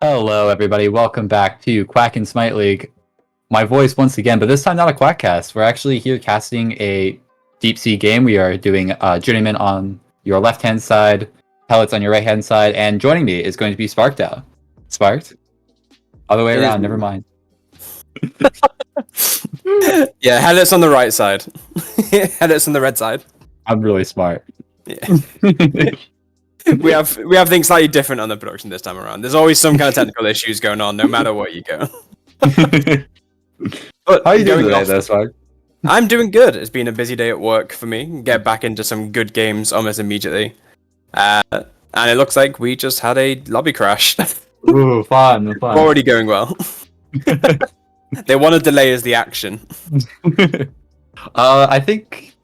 Hello, everybody. Welcome back to Quack and Smite League. My voice once again, but this time not a Quackcast. We're actually here casting a deep sea game. We are doing Journeymen on your left-hand side, Healots on your right-hand side, and joining me is going to be Sparked out. Sparked? Other way around, never mind. Yeah, Healots on the right side. Healots on the red side. I'm really smart. Yeah. we have things slightly different on the production this time around. There's always some kind of technical issues going on, no matter what you go. But how are you doing today, though, Spark? I'm doing good. It's been a busy day at work for me. Get back into some good games almost immediately. And it looks like we just had a lobby crash. Ooh, fun. Already going well. They want to delay as the action. I think...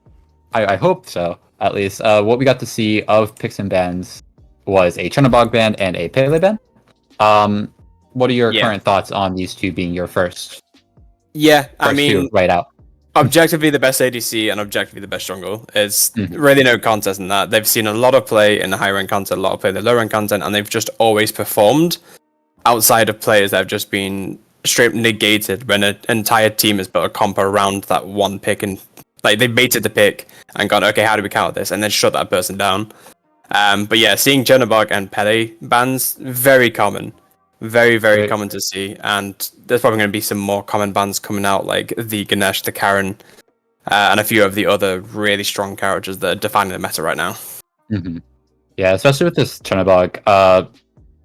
I hope so, at least. What we got to see of picks and bans was a Chernobog ban and a Pele ban. What are your current thoughts on these two being your first? Yeah, I mean... right out. Objectively the best ADC and objectively the best jungle. It's really no contest in that. They've seen a lot of play in the high rank content, a lot of play in the low rank content, and they've just always performed outside of players that have just been straight negated when an entire team has built a comp around that one pick, and like they baited the pick and gone, okay, how do we counter this? And then shut that person down. But yeah, seeing Chernobog and Pele bans, very common. Very common to see, and there's probably going to be some more common bans coming out, like the Ganesh, the Karen, and a few of the other really strong characters that are defining the meta right now. Mm-hmm. Yeah, especially with this Chernobog.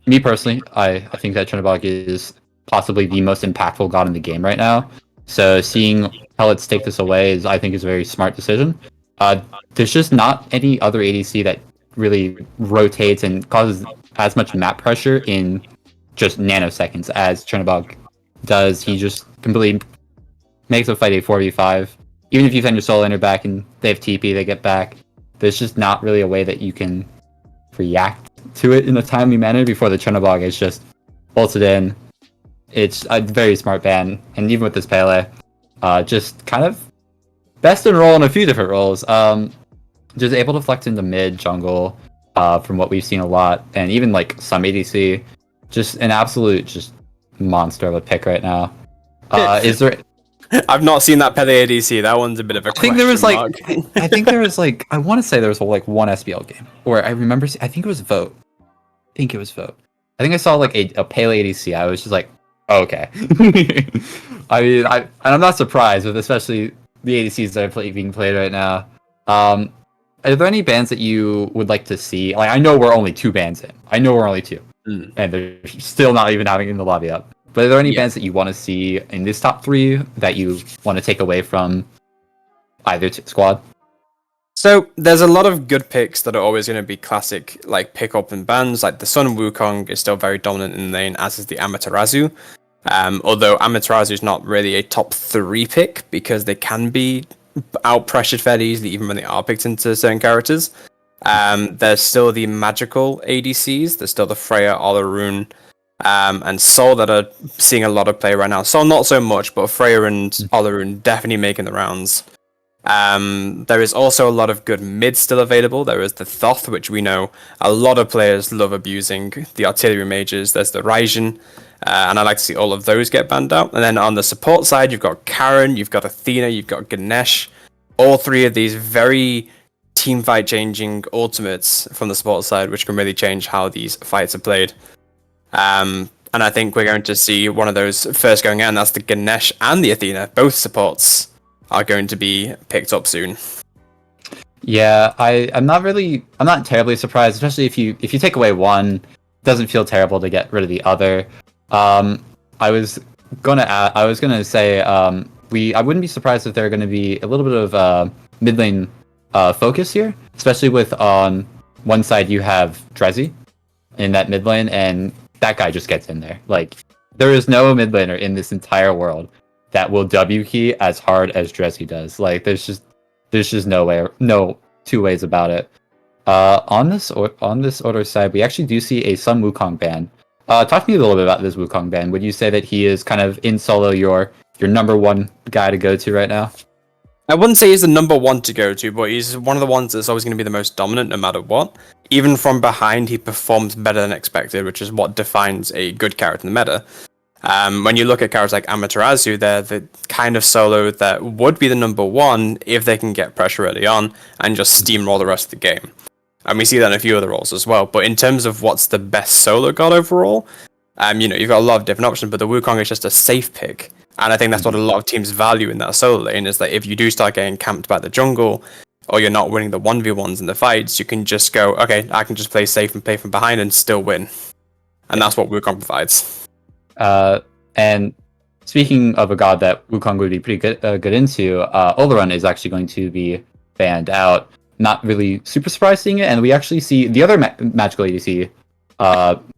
Me personally, I think that Chernobog is possibly the most impactful god in the game right now. So seeing Healots take this away is, I think, is a very smart decision. There's just not any other ADC that really rotates and causes as much map pressure in just nanoseconds as Chernobog does. He just completely makes a fight a 4v5. Even if you send your solo laner back and they have TP, they get back. There's just not really a way that you can react to it in a timely manner before the Chernobog is just bolted in. It's a very smart ban, and even with this Pele, just kind of best in role in a few different roles. Just able to flex into mid, jungle, from what we've seen a lot, and even like some ADC. Just an absolute monster of a pick right now. Is there? I've not seen that Pele ADC. That one's a bit of a. I think there was like, I want to say there was like one SBL game where I remember. I think it was Vote. I think I saw like a Pele ADC. I was just like, oh, okay. I mean, I'm not surprised with especially the ADCs that are being played right now. Are there any bans that you would like to see? Like, I know we're only 2 bans in. And they're still not even having in the lobby up. But are there any bans that you want to see in this top 3 that you want to take away from either squad? So there's a lot of good picks that are always going to be classic, like pick up and bans. Like the Sun Wukong is still very dominant in the lane, as is the Amaterasu. Although Amaterasu is not really a top 3 pick because they can be out pressured fairly easily, even when they are picked into certain characters. There's still the magical ADCs. There's still the Freya, Olorun, and Sol that are seeing a lot of play right now. Sol not so much, but Freya and Olorun definitely making the rounds. There is also a lot of good mid still available. There is the Thoth, which we know a lot of players love abusing. The artillery mages. There's the Raijin, and I like to see all of those get banned out. And then on the support side, you've got Karen, you've got Athena, you've got Ganesh. All 3 of these very team fight changing ultimates from the support side, which can really change how these fights are played. And I think we're going to see one of those first going out, and that's the Ganesh and the Athena. Both supports are going to be picked up soon. Yeah, I'm not terribly surprised, especially if you take away one, it doesn't feel terrible to get rid of the other. I was gonna say I wouldn't be surprised if there are gonna be a little bit of mid lane focus here, especially with on one side you have Drezzy in that mid lane, and that guy just gets in there. Like, there is no mid laner in this entire world that will W key as hard as Drezzy does. Like, there's just no 2 ways about it. On this order side, we actually do see a Sun Wukong ban. Talk to me a little bit about this Wukong ban. Would you say that he is kind of in solo your number 1 guy to go to right now? I wouldn't say he's the number 1 to go to, but he's one of the ones that's always going to be the most dominant no matter what. even from behind, he performs better than expected, which is what defines a good character in the meta. When you look at characters like Amaterasu, they're the kind of solo that would be the number one if they can get pressure early on and just steamroll the rest of the game. And we see that in a few other roles as well. But in terms of what's the best solo god overall, you've got a lot of different options, but the Wukong is just a safe pick. And I think that's what a lot of teams value in that solo lane, is that if you do start getting camped by the jungle, or you're not winning the 1v1s in the fights, you can just go, okay, I can just play safe and play from behind and still win. And that's what Wukong provides. And speaking of a god that Wukong would be pretty good into, Oleron is actually going to be banned out. Not really super surprised seeing it, and we actually see the other magical ADC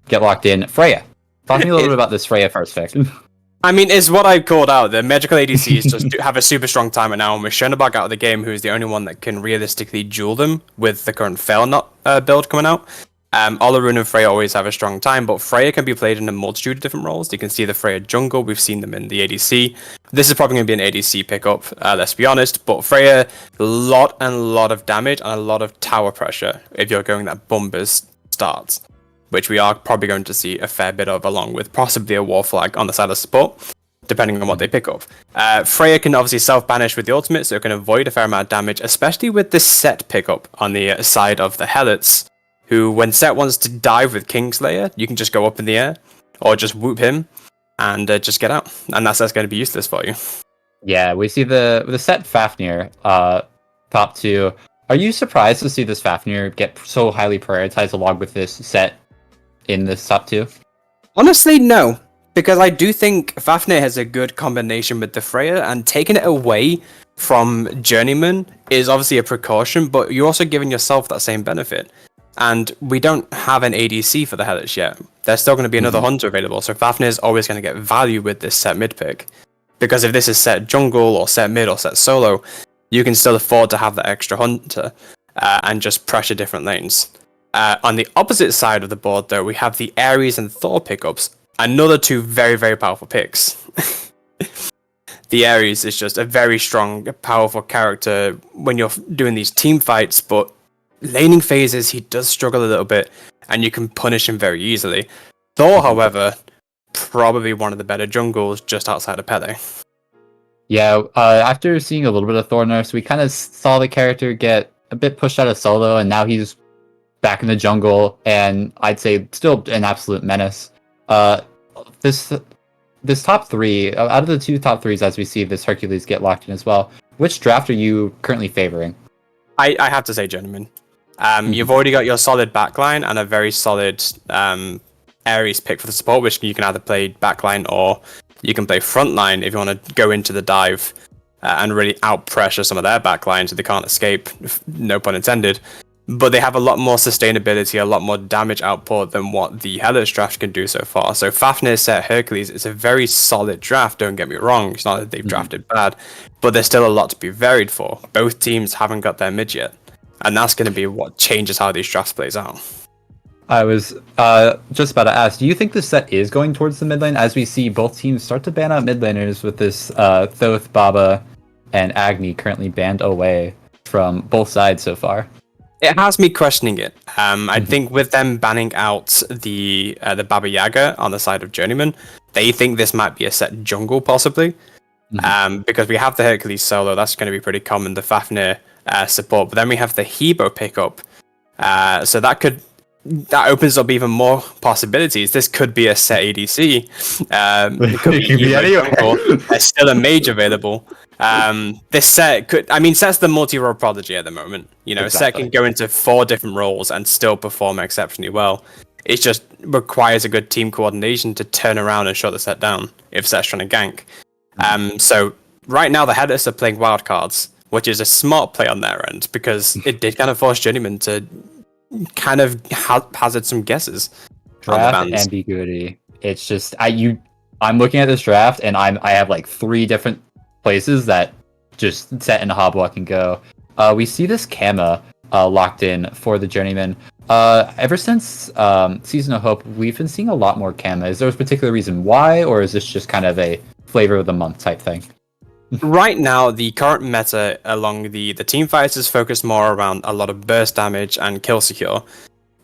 get locked in, Freya. Talk to me a little bit about this Freya first pick. I mean, it's what I called out. The magical ADCs just have a super strong timer now, and with Schoenberg out of the game, who's the only one that can realistically duel them with the current Failnut build coming out. Oleron and Freya always have a strong time, but Freya can be played in a multitude of different roles. You can see the Freya jungle, we've seen them in the ADC. This is probably going to be an ADC pickup, let's be honest, but Freya, a lot of damage and a lot of tower pressure if you're going that Bombers starts, which we are probably going to see a fair bit of, along with possibly a War Flag on the side of support, depending on what they pick up. Freya can obviously self-banish with the ultimate, so it can avoid a fair amount of damage, especially with this Set pickup on the side of the Healots, who, when Set wants to dive with Kingslayer, you can just go up in the air, or just whoop him, and just get out. And that's going to be useless for you. Yeah, we see the Set Fafnir top two. Are you surprised to see this Fafnir get so highly prioritized along with this Set in this top two? Honestly, no. Because I do think Fafnir has a good combination with the Freya, and taking it away from Journeyman is obviously a precaution, but you're also giving yourself that same benefit. And we don't have an ADC for the Healots yet. There's still going to be another Hunter available, so Fafnir is always going to get value with this Set mid pick. Because if this is Set jungle, or Set mid, or Set solo, you can still afford to have that extra Hunter and just pressure different lanes. On the opposite side of the board, though, we have the Ares and Thor pickups. Another two very, very powerful picks. The Ares is just a very strong, powerful character when you're doing these team fights, but laning phases, he does struggle a little bit, and you can punish him very easily. Thor, however, probably one of the better jungles just outside of Pele. Yeah, after seeing a little bit of Thor nerfs, we kind of saw the character get a bit pushed out of solo, and now he's back in the jungle, and I'd say still an absolute menace. This top three, out of the two top threes, as we see this Hercules get locked in as well, which draft are you currently favoring? I have to say Journeyman. You've already got your solid backline and a very solid Ares pick for the support, which you can either play backline or you can play frontline if you want to go into the dive and really out-pressure some of their backline so they can't escape, no pun intended. But they have a lot more sustainability, a lot more damage output than what the Healots draft can do so far. So Fafnir, Set, Hercules is a very solid draft, don't get me wrong. It's not that they've drafted bad, but there's still a lot to be varied for. Both teams haven't got their mid yet. And that's going to be what changes how these drafts plays out. I was just about to ask, do you think the Set is going towards the mid lane as we see both teams start to ban out mid laners with this Thoth, Baba, and Agni currently banned away from both sides so far? It has me questioning it. I think with them banning out the Baba Yaga on the side of Journeyman, they think this might be a Set jungle possibly. Because we have the Hercules solo, that's going to be pretty common, the Fafnir support, but then we have the Hebo pickup. So that opens up even more possibilities. This could be a Set ADC. It could be anywhere. There's still a mage available. This Set Set's the multi-role prodigy at the moment. Set can go into 4 different roles and still perform exceptionally well. It just requires a good team coordination to turn around and shut the Set down if Set's trying to gank. So right now the Healots are playing wildcards, which is a smart play on their end because it did kind of force Journeyman to kind of hazard some guesses. Draft ambiguity. It's just I'm looking at this draft and I have like 3 different places that just Set and Habwa can go. We see this Kama locked in for the Journeyman. Ever since Season of Hope, we've been seeing a lot more Kama. Is there a particular reason why, or is this just kind of a flavor of the month type thing? Right now, the current meta along the team fights is focused more around a lot of burst damage and kill secure.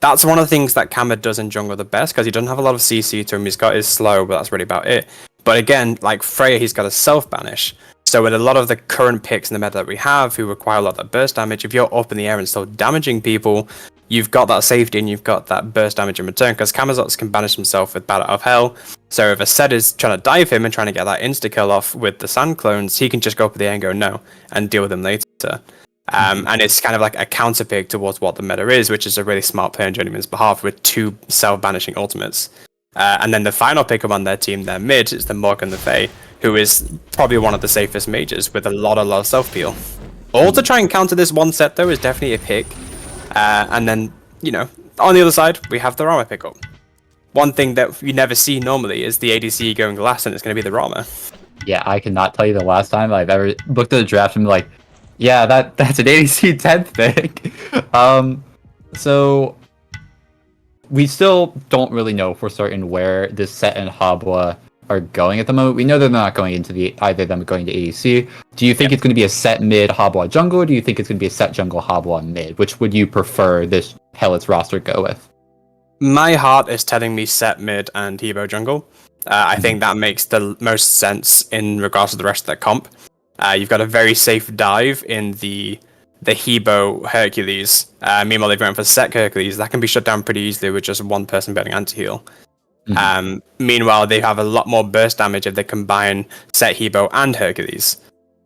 That's one of the things that Kama does in jungle the best, because he doesn't have a lot of CC to him. He's got his slow, but that's really about it. But again, like Freya, he's got a self-banish. So with a lot of the current picks in the meta that we have, who require a lot of that burst damage, if you're up in the air and still damaging people, you've got that safety and you've got that burst damage in return, because Kamazots can banish himself with Battle of Hell. So if a set is trying to dive him and trying to get that insta-kill off with the sand clones, he can just go up in the air and go no, and deal with them later. And it's kind of like a counter pick towards what the meta is, which is a really smart play on Journeyman's behalf with 2 self-banishing ultimates. And then the final pick up on their team, their mid, is the Morgan the Fae, who is probably one of the safest mages with a lot of self-peel. All to try and counter this one set, though, is definitely a pick. And then, you know, on the other side, we have the Rama pickup. One thing that you never see normally is the ADC going last, and it's going to be the Rama. Yeah, I cannot tell you the last time I've ever looked at the draft and been like, yeah, that's an ADC 10th pick. So we still don't really know for certain where this set and Habwa are going at the moment. We know they're not going into either of them going to ADC. Do you think it's going to be a set mid Habwa jungle, or do you think it's going to be a set jungle Habwa mid? Which would you prefer this Healots roster go with? My heart is telling me set mid and Hebo jungle. I think that makes the most sense in regards to the rest of the comp. You've got a very safe dive in the Hebo Hercules. Meanwhile, they've gone for set Hercules. That can be shut down pretty easily with just one person betting anti-heal. Meanwhile, they have a lot more burst damage if they combine set Hebo and Hercules.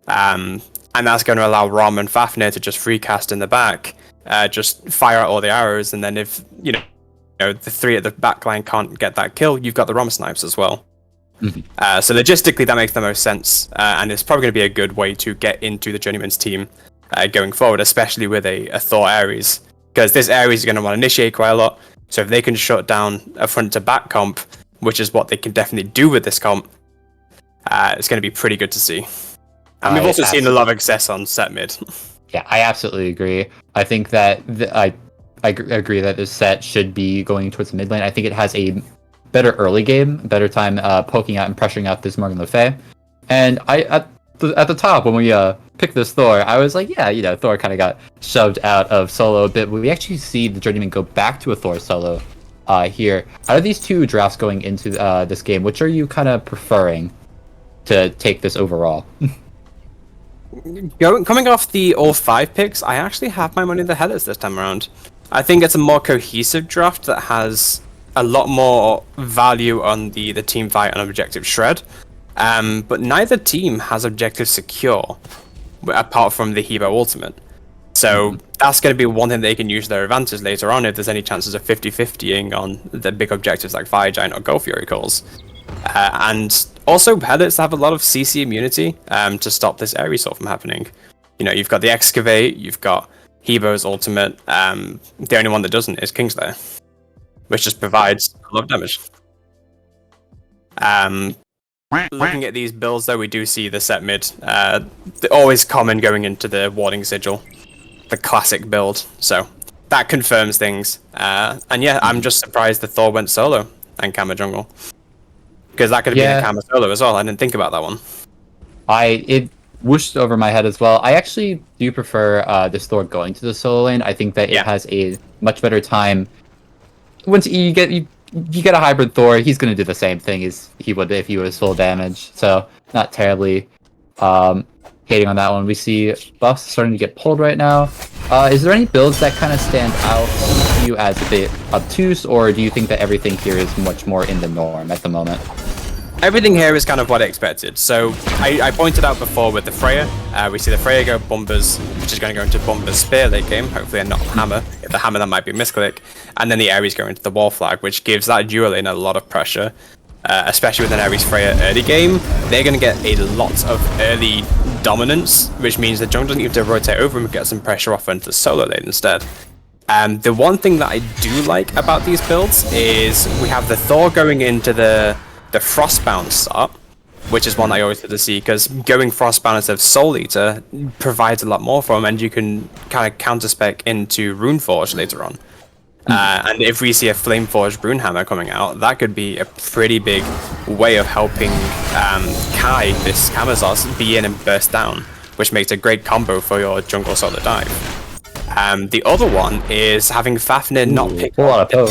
And that's going to allow Rom and Fafnir to just free cast in the back, just fire out all the arrows, and then if, you know, the 3 at the back line can't get that kill, you've got the Rom snipes as well. So logistically, that makes the most sense, and it's probably going to be a good way to get into the Journeyman's team going forward, especially with a Thor Ares, because this Ares is going to want to initiate quite a lot. So if they can shut down a front to back comp, which is what they can definitely do with this comp, it's going to be pretty good to see. And we've also seen a lot of success on set mid. Yeah, I absolutely agree. I think that I agree that this set should be going towards the mid lane. I think it has a better early game, better time poking out and pressuring out this Morgan Le Fay. And at the top, when we picked this Thor, I was like, yeah, you know, Thor kind of got shoved out of solo a bit, but we actually see the Journeyman go back to a Thor solo here. Out of these 2 drafts going into this game, which are you kind of preferring to take this overall? Coming off the all 5 picks, I actually have my money in the Healots this time around. I think it's a more cohesive draft that has a lot more value on the team fight and objective shred. But neither team has objective secure, apart from the Hebo ultimate. So that's going to be one thing they can use their advantage later on if there's any chances of 50-50ing on the big objectives like Fire Giant or Gulf Fury calls. And also, Healots have a lot of CC immunity to stop this Ares sort from happening. You know, you've got the Excavate, you've got Hebo's ultimate. The only one that doesn't is Kingslayer, which just provides a lot of damage. Looking at these builds, though, we do see the set mid. Always common going into the Warding Sigil, the classic build. So that confirms things. And yeah, I'm just surprised the Thor went solo and Kama jungle, because that could have been a Kama solo as well. I didn't think about that one. It whooshed over my head as well. I actually do prefer this Thor going to the solo lane. I think that it has a much better time. Once you get a hybrid Thor, he's going to do the same thing as he would if he was full damage. So not terribly hating on that one. We see buffs starting to get pulled right now. Is there any builds that kind of stand out to you as a bit obtuse, or do you think that everything here is much more in the norm at the moment? Everything here is kind of what I expected. So I pointed out before with the Freya, we see the Freya go Bombers, which is going to go into Bombers Spear late game, hopefully and not Hammer. If the Hammer, that might be a misclick. And then the Ares go into the Wall Flag, which gives that dual lane a lot of pressure, especially with an Ares Freya early game. They're going to get a lot of early dominance, which means the jungle doesn't need to rotate over and get some pressure off into the solo lane instead. The one thing that I do like about these builds is we have the Thor going into the Frostbound start, which is one I always like to see, because going Frostbound instead of Soul Eater provides a lot more for him, and you can kind of counter-spec into Runeforge later on. And if we see a Flameforge Runehammer coming out, that could be a pretty big way of helping Kai, this Camazos, be in and burst down, which makes a great combo for your jungle solo dive. The other one is having Fafnir not pick a lot of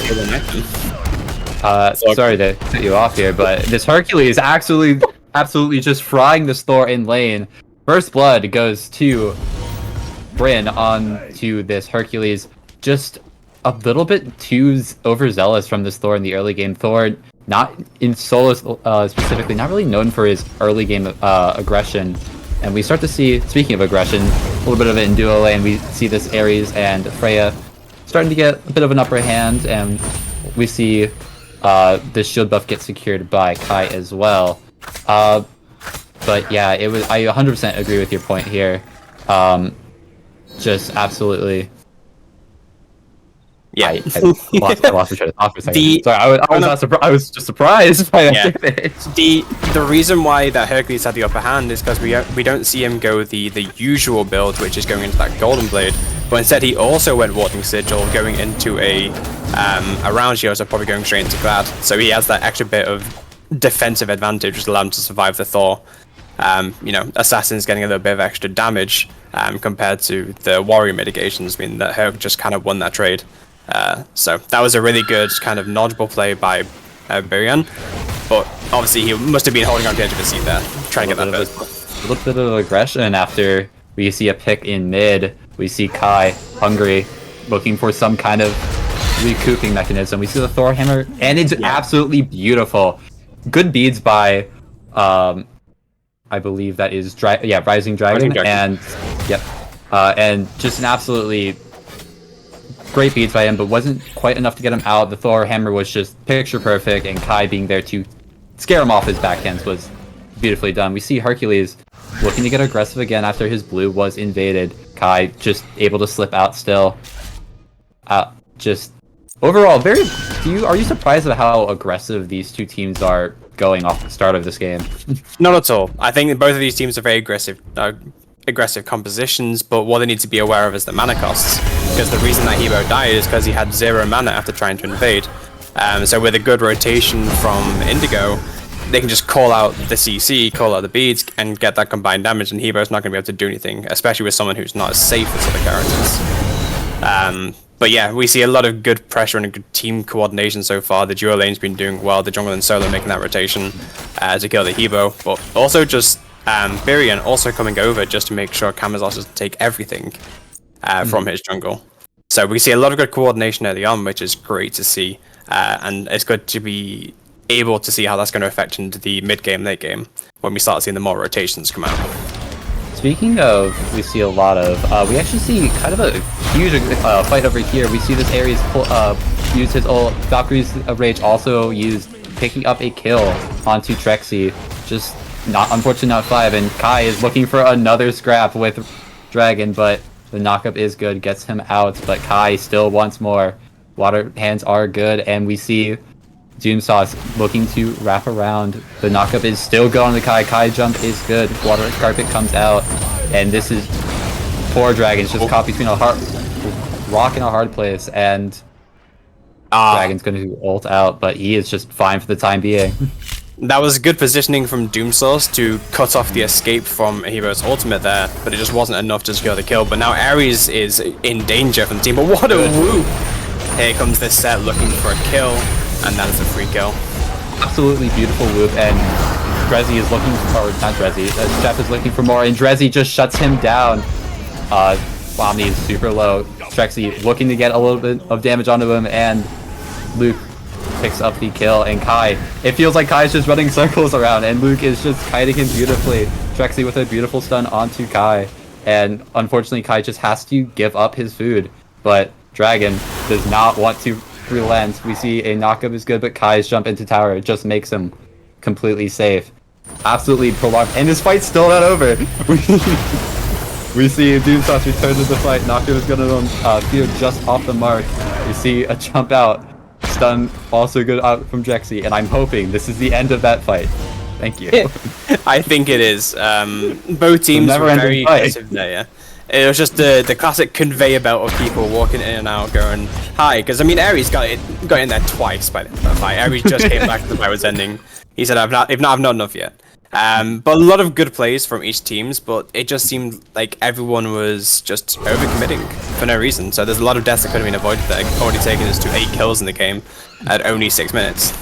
up sorry to cut you off here, but this Hercules absolutely just frying this Thor in lane. First blood goes to Bryn onto this Hercules. Just a little bit too overzealous from this Thor in the early game. Thor, not in solo specifically, not really known for his early game aggression. And we start to see, speaking of aggression, a little bit of it in duo lane. We see this Ares and Freya starting to get a bit of an upper hand, and we see this shield buff get secured by Kai as well. But yeah, I 100% agree with your point here. Just absolutely. Yeah, I lost my train of thought for a second. Sorry, I was just surprised by that damage. The reason why that Hercules had the upper hand is because we don't see him go the usual build, which is going into that Golden Blade, but instead he also went Warding Sigil, going into a round shield, so probably going straight into Glad. So he has that extra bit of defensive advantage, which allowed him to survive the Thor. You know, Assassin's getting a little bit of extra damage compared to the warrior mitigations, meaning that Herc just kind of won that trade. So that was a really good kind of nodgeable play by Birion, but obviously he must have been holding on to the edge of his seat there, trying to get that first. A little bit of aggression after we see a pick in mid. We see Kai hungry, looking for some kind of recouping mechanism. We see the Thor hammer, and it's absolutely beautiful. Good beads by, I believe that is Rising Dragon, and and just an absolutely great beats by him, but wasn't quite enough to get him out. The Thor hammer was just picture perfect, and Kai being there to scare him off his backhands was beautifully done. We see Hercules looking to get aggressive again after his blue was invaded. Kai just able to slip out still. Just overall, are you surprised at how aggressive these two teams are going off the start of this game? Not at all. I think that both of these teams are very aggressive compositions, but what they need to be aware of is the mana costs, because the reason that Hebo died is because he had 0 mana after trying to invade. So with a good rotation from Indigo, they can just call out the CC, call out the beads, and get that combined damage, and Hebo's not going to be able to do anything, especially with someone who's not as safe as other characters. But yeah, we see a lot of good pressure and a good team coordination so far. The duo lane's been doing well, the jungle and solo making that rotation to kill the Hebo, but also just Birion also coming over just to make sure Kamazos doesn't take everything from his jungle. So we see a lot of good coordination early on, which is great to see, and it's good to be able to see how that's going to affect into the mid-game, late game, when we start seeing the more rotations come out. Speaking of, we see a lot of, we actually see kind of a huge fight over here. We see this Ares use his ult, Valkyrie's Rage also used, picking up a kill onto Trexie, just unfortunately not 5, and Kai is looking for another scrap with Dragon, but the knockup is good, gets him out, but Kai still wants more. Water hands are good, and we see Doomsauce looking to wrap around. The knockup is still going to Kai. Kai jump is good. Water Carpet comes out, and this is poor Dragon's just caught between a rock and a hard place, and Dragon's going to ult out, but he is just fine for the time being. That was good positioning from Doomsauce to cut off the escape from Hebo's ultimate there, but it just wasn't enough to secure the kill. But now Ares is in danger from the team, but what a whoop! Here comes this set looking for a kill, and that is a free kill. Absolutely beautiful whoop, and Drezzy is looking for, not Drezzy, Jeff is looking for more, and Drezzy just shuts him down. Omni is super low. Trexie looking to get a little bit of damage onto him, and Luke picks up the kill, and Kai, it feels like Kai's just running circles around, and Luke is just kiting him beautifully. Trexie with a beautiful stun onto Kai, and unfortunately Kai just has to give up his food, but Dragon does not want to relent. We see a knockup is good, but Kai's jump into tower just makes him completely safe. Absolutely prolonged, and this fight's still not over. We see Doomsauce return to the fight. Knockup is gonna feel just off the mark. We see a jump out. Stun also good out from Drexy, and I'm hoping this is the end of that fight. Thank you. I think it is. Both teams were very aggressive there. It was just the classic conveyor belt of people walking in and out going, hi, because I mean Ares got in there twice by the fight. Ares just came back to the fight was ending. He said, I've not enough yet. But a lot of good plays from each teams, but it just seemed like everyone was just overcommitting for no reason. So there's a lot of deaths that could have been avoided there, already taking us to 8 kills in the game at only 6 minutes.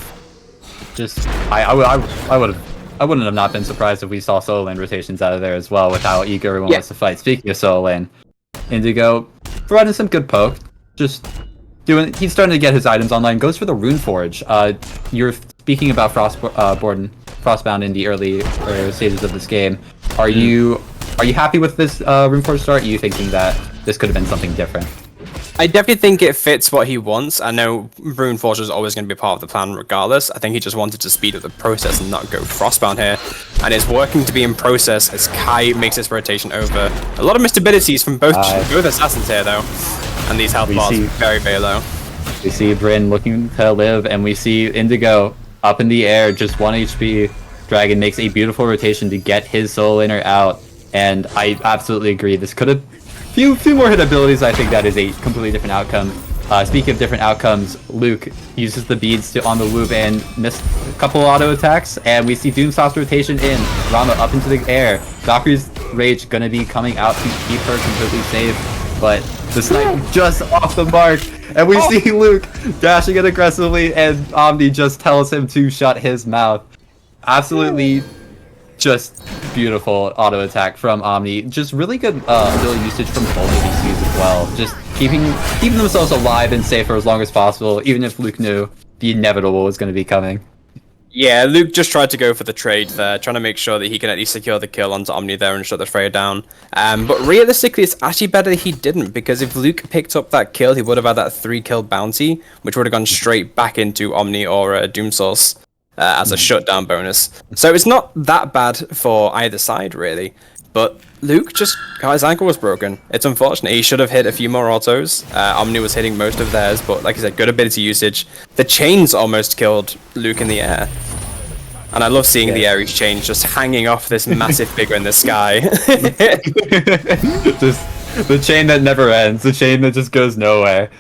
Just, I wouldn't have not been surprised if we saw solo lane rotations out of there as well with how eager everyone was to fight. Speaking of solo lane, Indigo providing some good poke, just he's starting to get his items online, goes for the Rune Forge. You're speaking about Frostbound in the early stages of this game. Are you happy with this Rune Forge start? Are you thinking that this could have been something different? I definitely think it fits what he wants. I know Rune Forge is always going to be part of the plan regardless. I think he just wanted to speed up the process and not go Frostbound here. And it's working to be in process as Kai makes his rotation over. A lot of missed abilities from both assassins here though. And these health bars very, very low. We see Bryn looking to live, and we see Indigo up in the air, just 1 HP. Dragon makes a beautiful rotation to get his solo laner out. And I absolutely agree. This could have few more hit abilities. I think that is a completely different outcome. Speaking of different outcomes, Luke uses the beads on the loop and missed a couple auto attacks, and we see Doomsoft's rotation in. Rama up into the air. Valkyrie's Rage gonna be coming out to keep her completely safe, but the snipe just off the mark, and we see Luke dashing it aggressively, and Omni just tells him to shut his mouth. Absolutely just beautiful auto attack from Omni. Just really good ability usage from both ADCs as well. Just keeping themselves alive and safe for as long as possible, even if Luke knew the inevitable was going to be coming. Yeah, Luke just tried to go for the trade there, trying to make sure that he can at least secure the kill onto Omni there and shut the Freya down. But realistically, it's actually better that he didn't, because if Luke picked up that kill, he would have had that 3-kill bounty, which would have gone straight back into Omni or Doomsource. As a shutdown bonus. So it's not that bad for either side, really. But Luke just got his ankle was broken. It's unfortunate. He should have hit a few more autos. Omni was hitting most of theirs, but like I said, good ability usage. The chains almost killed Luke in the air. And I love seeing the Ares chain just hanging off this massive figure in the sky. Just the chain that never ends. The chain that just goes nowhere.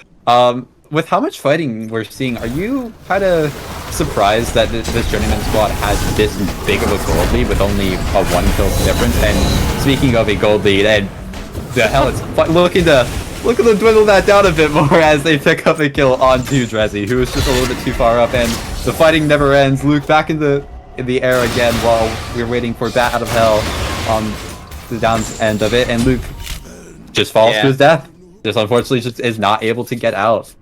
With how much fighting we're seeing, are you kind of surprised that this Journeyman squad has this big of a gold lead with only a 1 kill difference? And speaking of a gold lead, and the Healots looking to dwindle that down a bit more as they pick up a kill onto Drezzy, who is just a little bit too far up, and the fighting never ends. Luke back in the air again while we're waiting for Bat out of Hell on the down end of it, and Luke just falls to his death. Just unfortunately just is not able to get out.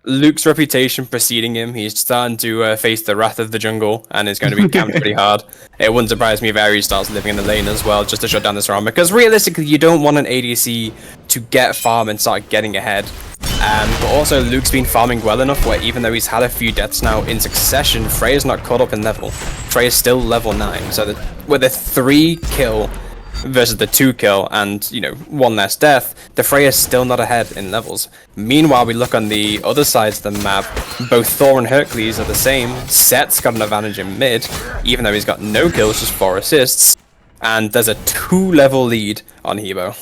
Luke's reputation preceding him. He's starting to face the wrath of the jungle and is going to be camped pretty hard. It wouldn't surprise me if Ares starts living in the lane as well, just to shut down this round, because realistically you don't want an ADC to get farm and start getting ahead. But also Luke's been farming well enough where even though he's had a few deaths now in succession, Freya's not caught up in level. Freya's still level 9, so with a 3-kill versus the 2-kill and, you know, 1 less death, the Freya's still not ahead in levels. Meanwhile, we look on the other sides of the map, both Thor and Hercules are the same. Set's got an advantage in mid, even though he's got no kills, just 4 assists. And there's a 2-level lead on Hebo.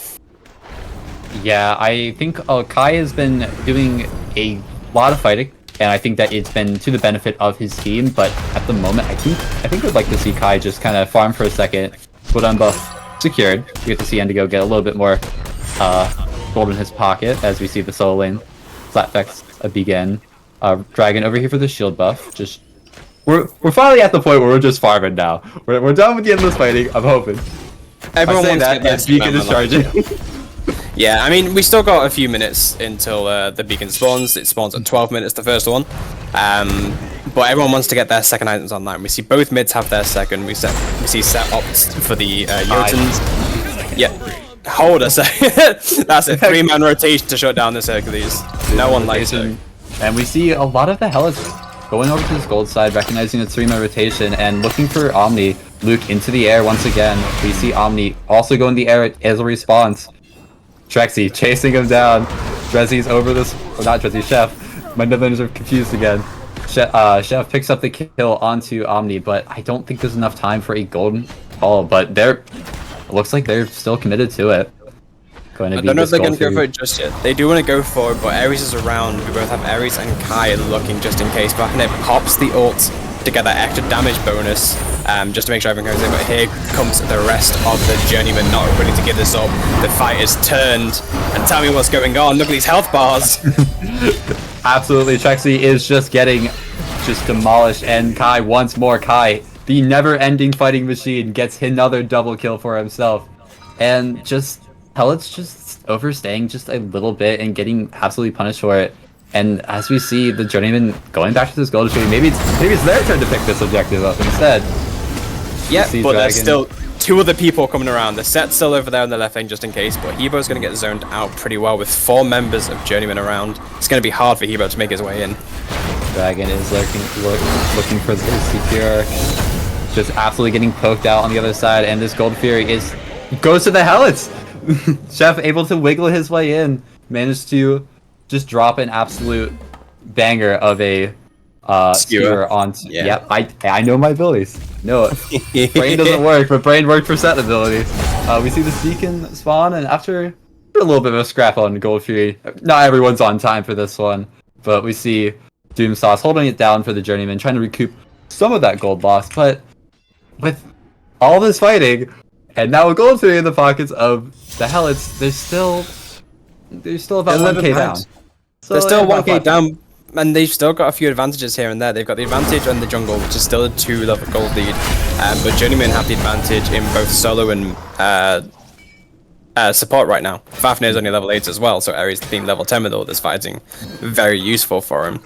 Yeah, I think Kai has been doing a lot of fighting, and I think that it's been to the benefit of his team, but at the moment, I think I'd like to see Kai just kind of farm for a second, put on buff secured. We get to see Indigo get a little bit more gold in his pocket as we see the solo lane flat effects begin. Dragon over here for the shield buff. Just we're finally at the point where we're just farming now. We're done with the endless fighting. I'm hoping. Everyone wants that, and Beacon is charging. Yeah, I mean, we still got a few minutes until the beacon spawns. It spawns at 12 minutes, the first one. But everyone wants to get their second items online. We see both mids have their second. We see Set opts for the Jotun. Yeah, hold a second. That's a 3-man rotation to shut down this Hercules. No one likes it. And we see a lot of the Healots going over to this gold side, recognizing its 3-man rotation and looking for Omni. Luke into the air once again. We see Omni also go in the air as a response. Trexie chasing him down. Drezzy's over this, or not Drezzy, Chef. My Netherlanders are confused again. Chef picks up the kill onto Omni, but I don't think there's enough time for a golden call, but it looks like they're still committed to it. I don't know if they're going to go for it just yet. They do want to go for it, but Ares is around. We both have Ares and Kai looking just in case, but it pops the ult to get that extra damage bonus. just to make sure everyone goes in. But here comes the rest of the Journeymen not willing to give this up. The fight is turned, and tell me what's going on. Look at these health bars. Absolutely, Trexie is just getting demolished, and Kai once more. Kai, the never-ending fighting machine, gets another double kill for himself, and just Healots just overstaying just a little bit and getting absolutely punished for it. And as we see the Journeyman going back to this gold tree, maybe it's their turn to pick this objective up instead. Yeah, but there's still two other people coming around. The set's still over there on the left lane just in case, but Hebo's going to get zoned out pretty well with 4 members of Journeyman around. It's going to be hard for Hebo to make his way in. Dragon is looking for the CPR, just absolutely getting poked out on the other side, and this Gold Fury goes to the Healots. Chef able to wiggle his way in, managed to just drop an absolute banger of a skewer on. Yeah. Yep, I know my abilities. No, brain doesn't work, but brain worked for set abilities. We see the Deacon spawn, and after a little bit of a scrap on Gold Fury, not everyone's on time for this one, but we see Doom Sauce holding it down for the Journeyman, trying to recoup some of that gold loss. But with all this fighting, and now a Gold Fury in the pockets of the Healots, they're still about 1k down. So they're still 1k down, and they've still got a few advantages here and there. They've got the advantage on the jungle, which is still a 2-level gold lead, but Journeymen have the advantage in both solo and support right now. Fafnir is only level 8 as well, so Ares being level 10 with all this fighting, very useful for him.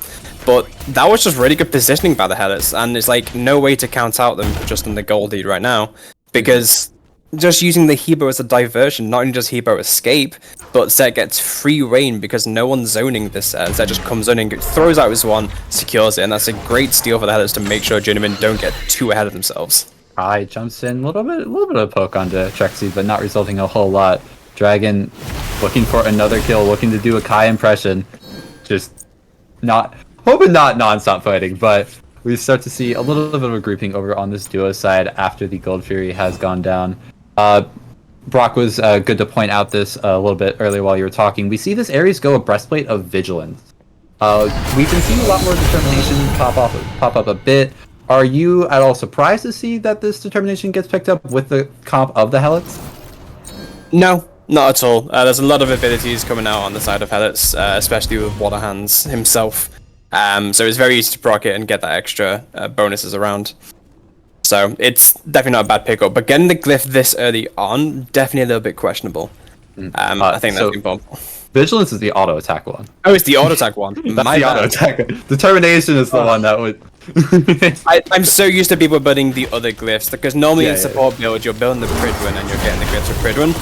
But that was just really good positioning by the Healots, and there's like no way to count out them just in the gold lead right now, because just using the Hebo as a diversion, not only does Hebo escape, but Zed gets free reign because no one's zoning this. Zed just comes in and throws out his one, secures it, and that's a great steal for the Healots to make sure Journeymen don't get too ahead of themselves. Kai jumps in, a little bit of poke onto Trexie, but not resulting a whole lot. Dragon looking for another kill, looking to do a Kai impression, just hoping not non-stop fighting, but we start to see a little bit of a grouping over on this duo side after the Gold Fury has gone down. Brock was good to point out this a little bit earlier while you were talking. We see this Ares go a breastplate of vigilance. We can see a lot more determination pop up a bit. Are you at all surprised to see that this determination gets picked up with the comp of the Healots? No, not at all. There's a lot of abilities coming out on the side of Healots, especially with Waterhands himself. So it's very easy to proc it and get that extra bonuses around. So it's definitely not a bad pickup, but getting the glyph this early on, definitely a little bit questionable. I think that's important. Vigilance is the auto attack one. Oh, it's the auto attack one. That's the auto attack. Determination is the one that would. I'm so used to people building the other glyphs, because normally in support build, you're building the Pridwin and you're getting the glyphs for Pridwin.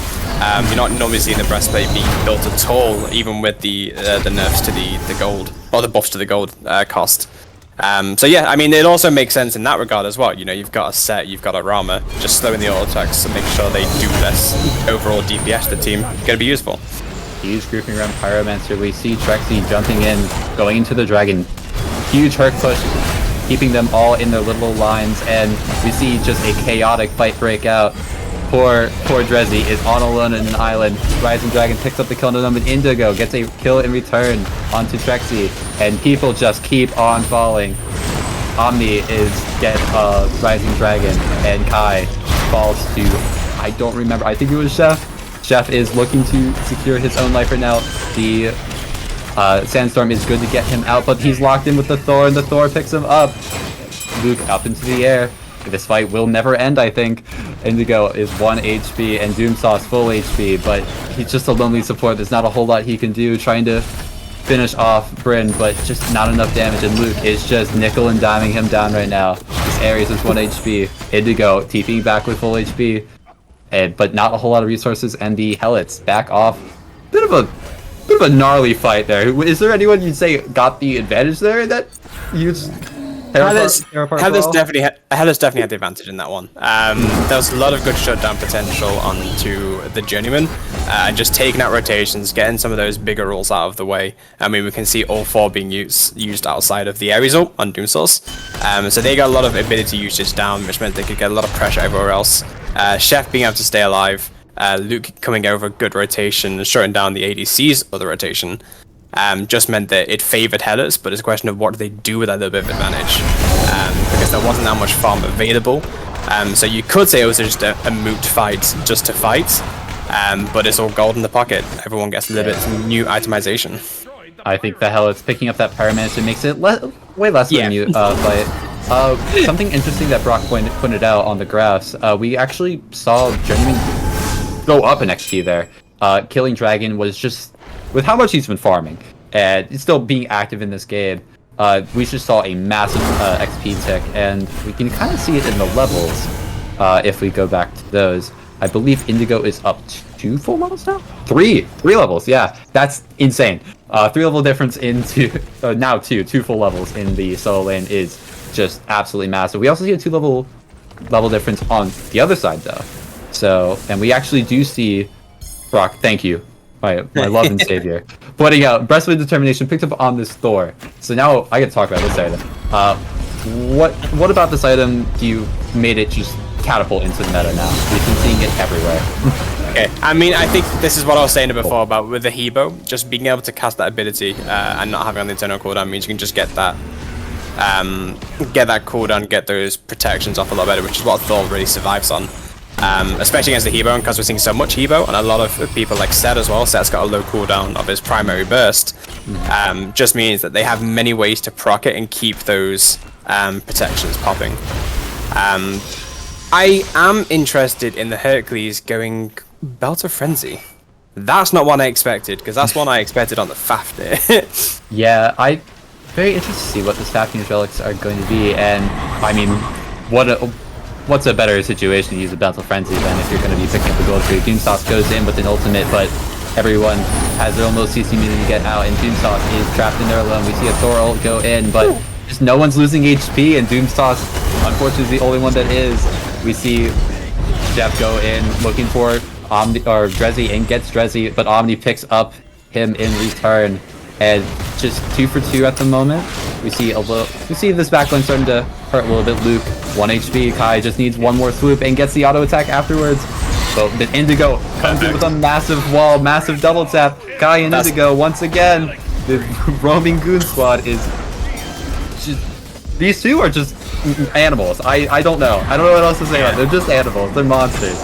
You're not normally seeing the breastplate being built at all, even with the nerfs to the gold, or the buffs to the gold cost. So yeah, I mean, it also makes sense in that regard as well. You know, you've got a set, you've got a Rama, just slowing the auto attacks to make sure they do less overall DPS to the team. Gonna be useful. Huge grouping around Pyromancer. We see Trexie jumping in, going into the Dragon. Huge Herc push, keeping them all in their little lines, and we see just a chaotic fight break out. Poor Drezzy is on alone in an island. Rising Dragon picks up the kill on them, and Indigo gets a kill in return onto Trexie, and people just keep on falling. Omni gets Rising Dragon, and Kai falls to, I don't remember, I think it was Chef. Chef is looking to secure his own life right now. The Sandstorm is good to get him out, but he's locked in with the Thor, and the Thor picks him up. Luke up into the air. This fight will never end, I think. Indigo is 1 HP, and Doomsaw's full HP, but he's just a lonely support. There's not a whole lot he can do, trying to finish off Bryn, but just not enough damage, and Luke is just nickel and diming him down right now. This Ares is 1 HP. Indigo TPing back with full HP, but not a whole lot of resources, and the Healots back off. Bit of a gnarly fight there. Is there anyone you'd say got the advantage there that used? Healots definitely had the advantage in that one. There was a lot of good shutdown potential onto the Journeyman, and just taking out rotations, getting some of those bigger rolls out of the way. I mean, we can see all 4 being used outside of the Ares ult on Doomsauce. So they got a lot of ability usage down, which meant they could get a lot of pressure everywhere else. Chef being able to stay alive, Luke coming over good rotation and shutting down the ADC's other rotation. Just meant that it favoured Healots, but it's a question of what do they do with that little bit of advantage, because there wasn't that much farm available. So you could say it was just a moot fight just to fight, but it's all gold in the pocket. Everyone gets a little bit of new itemization. I think the Healots picking up that Pyromancer makes it way less of a new fight. Something interesting that Brock pointed out on the graphs, we actually saw Journeymen go up in XP there. Killing Dragon was just, with how much he's been farming, and he's still being active in this game, we just saw a massive XP tick, and we can kind of see it in the levels if we go back to those. I believe Indigo is up 2 full levels now? 3 levels, yeah. That's insane. 3 level difference into, now 2 full levels in the solo lane is just absolutely massive. We also see a 2 level difference on the other side though. So, and we actually do see Brock, thank you, my love and savior, pointing out Breastplate Determination picked up on this Thor. So now I get to talk about this item. What about this item do you made it just catapult into the meta now? We've been seeing it everywhere. Okay, I mean, I think this is what I was saying before about with the Hebo, just being able to cast that ability and not having on the internal cooldown means you can just get that cooldown, get those protections off a lot better, which is what Thor really survives on. Especially against the Hebo, because we're seeing so much Hebo, and a lot of people like Set as well. Set's got a low cooldown of his primary burst. Just means that they have many ways to proc it and keep those protections popping. I am interested in the Hercules going Belt of Frenzy. That's not one I expected, because that's one I expected on the Fafnir. Yeah, I'm very interested to see what the Fafnir relics are going to be, and I mean, what's a better situation to use a Belt of Frenzy than if you're going to be picking up the gold tree? Doomsauce goes in with an ultimate, but everyone has their own little CC meter to get out, and Doomsauce is trapped in there alone. We see a Thor ult go in, but just no one's losing HP, and Doomsauce, unfortunately, is the only one that is. We see Jeff go in looking for Omni or Drezzy and gets Drezzy, but Omni picks up him in return, and just 2 for 2 at the moment. We see this backline starting to hurt a little bit. Luke, 1 HP. Kai just needs one more swoop and gets the auto attack afterwards. But the Indigo comes in with a massive wall, massive double tap. Kai and Indigo once again. The roaming goon squad is just, these two are just animals. I don't know. I don't know what else to say about it. They're just animals. They're monsters.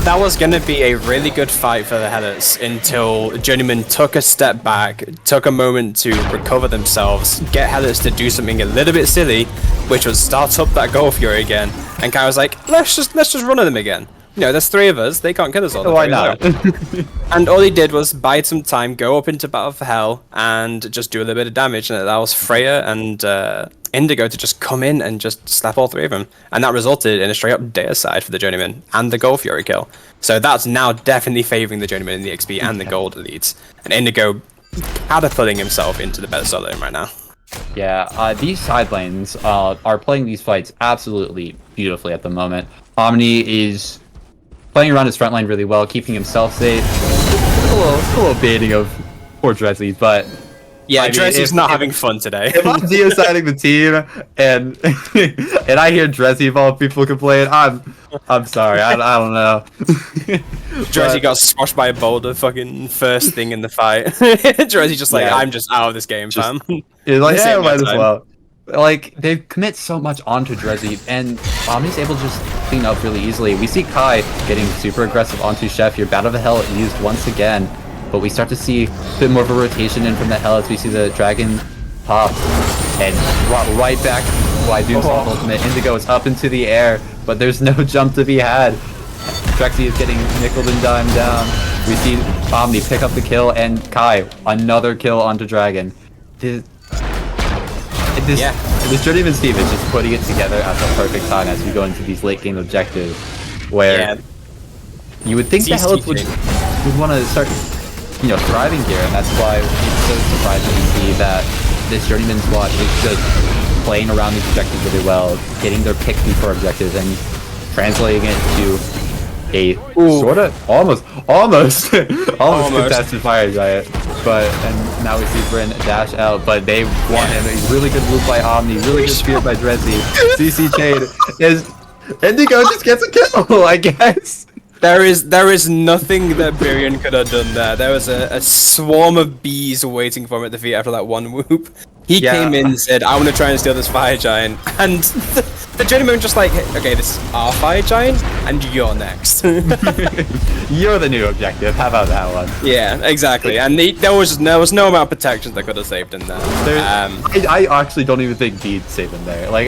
That was going to be a really good fight for the Healots until Journeymen took a step back, took a moment to recover themselves, get Healots to do something a little bit silly, which was start up that Gold Fury again. And Kai was like, let's just run at them again. You know, there's 3 of us. They can't kill us all. Why not? And all he did was bide some time, go up into Battle for Hell, and just do a little bit of damage. And that was Freya and Indigo to just come in and just slap all 3 of them. And that resulted in a straight up deicide for the Journeyman and the Gold Fury kill. So that's now definitely favouring the Journeyman in the XP and the Gold elites. And Indigo catapulting himself into the better solo lane right now. Yeah, these side lanes are playing these fights absolutely beautifully at the moment. Omni is playing around his front line really well, keeping himself safe. A little baiting of poor Drezzy, but yeah, Drezzy's not having fun today. If I'm deciding the team and and I hear Drezzy of all people complain, I'm sorry, I don't know. Drezzy got squashed by a boulder fucking first thing in the fight. Drezzy just like, I'm just out of this game, fam. He's like, yeah, might as well. Like, they commit so much onto Drezzy, and Omni's able to just clean up really easily. We see Kai getting super aggressive onto Chef here. Battle of the Hell used once again, but we start to see a bit more of a rotation in from the Helots. We see the Dragon pop, and right back by Doomsauce ultimate. Indigo is up into the air, but there's no jump to be had. Drexy is getting nickeled and dimed down. We see Omni pick up the kill, and Kai, another kill onto Dragon. This Journeyman's team is just putting it together at the perfect time as we go into these late game objectives, where you would think the Helots would want to start, thriving here, and that's why it's so surprising to see that this Journeyman squad is just playing around these objectives really well, getting their pick before objectives, and translating it to a sort of almost contested fire giant. And now we see Bryn dash out, but they want him. A really good loop by Omni, really good spear by Drezzy. CC Chain is Indigo just gets a kill, I guess. There is nothing that Birion could have done there. There was a swarm of bees waiting for him at the feet after that one whoop. He came in and said, I want to try and steal this fire giant. And the Journeymen were just like, okay, this is our fire giant, and you're next. You're the new objective. How about that one? Yeah, exactly. And there was no amount of protection that could have saved him there. I actually don't even think beads saved him there. Like,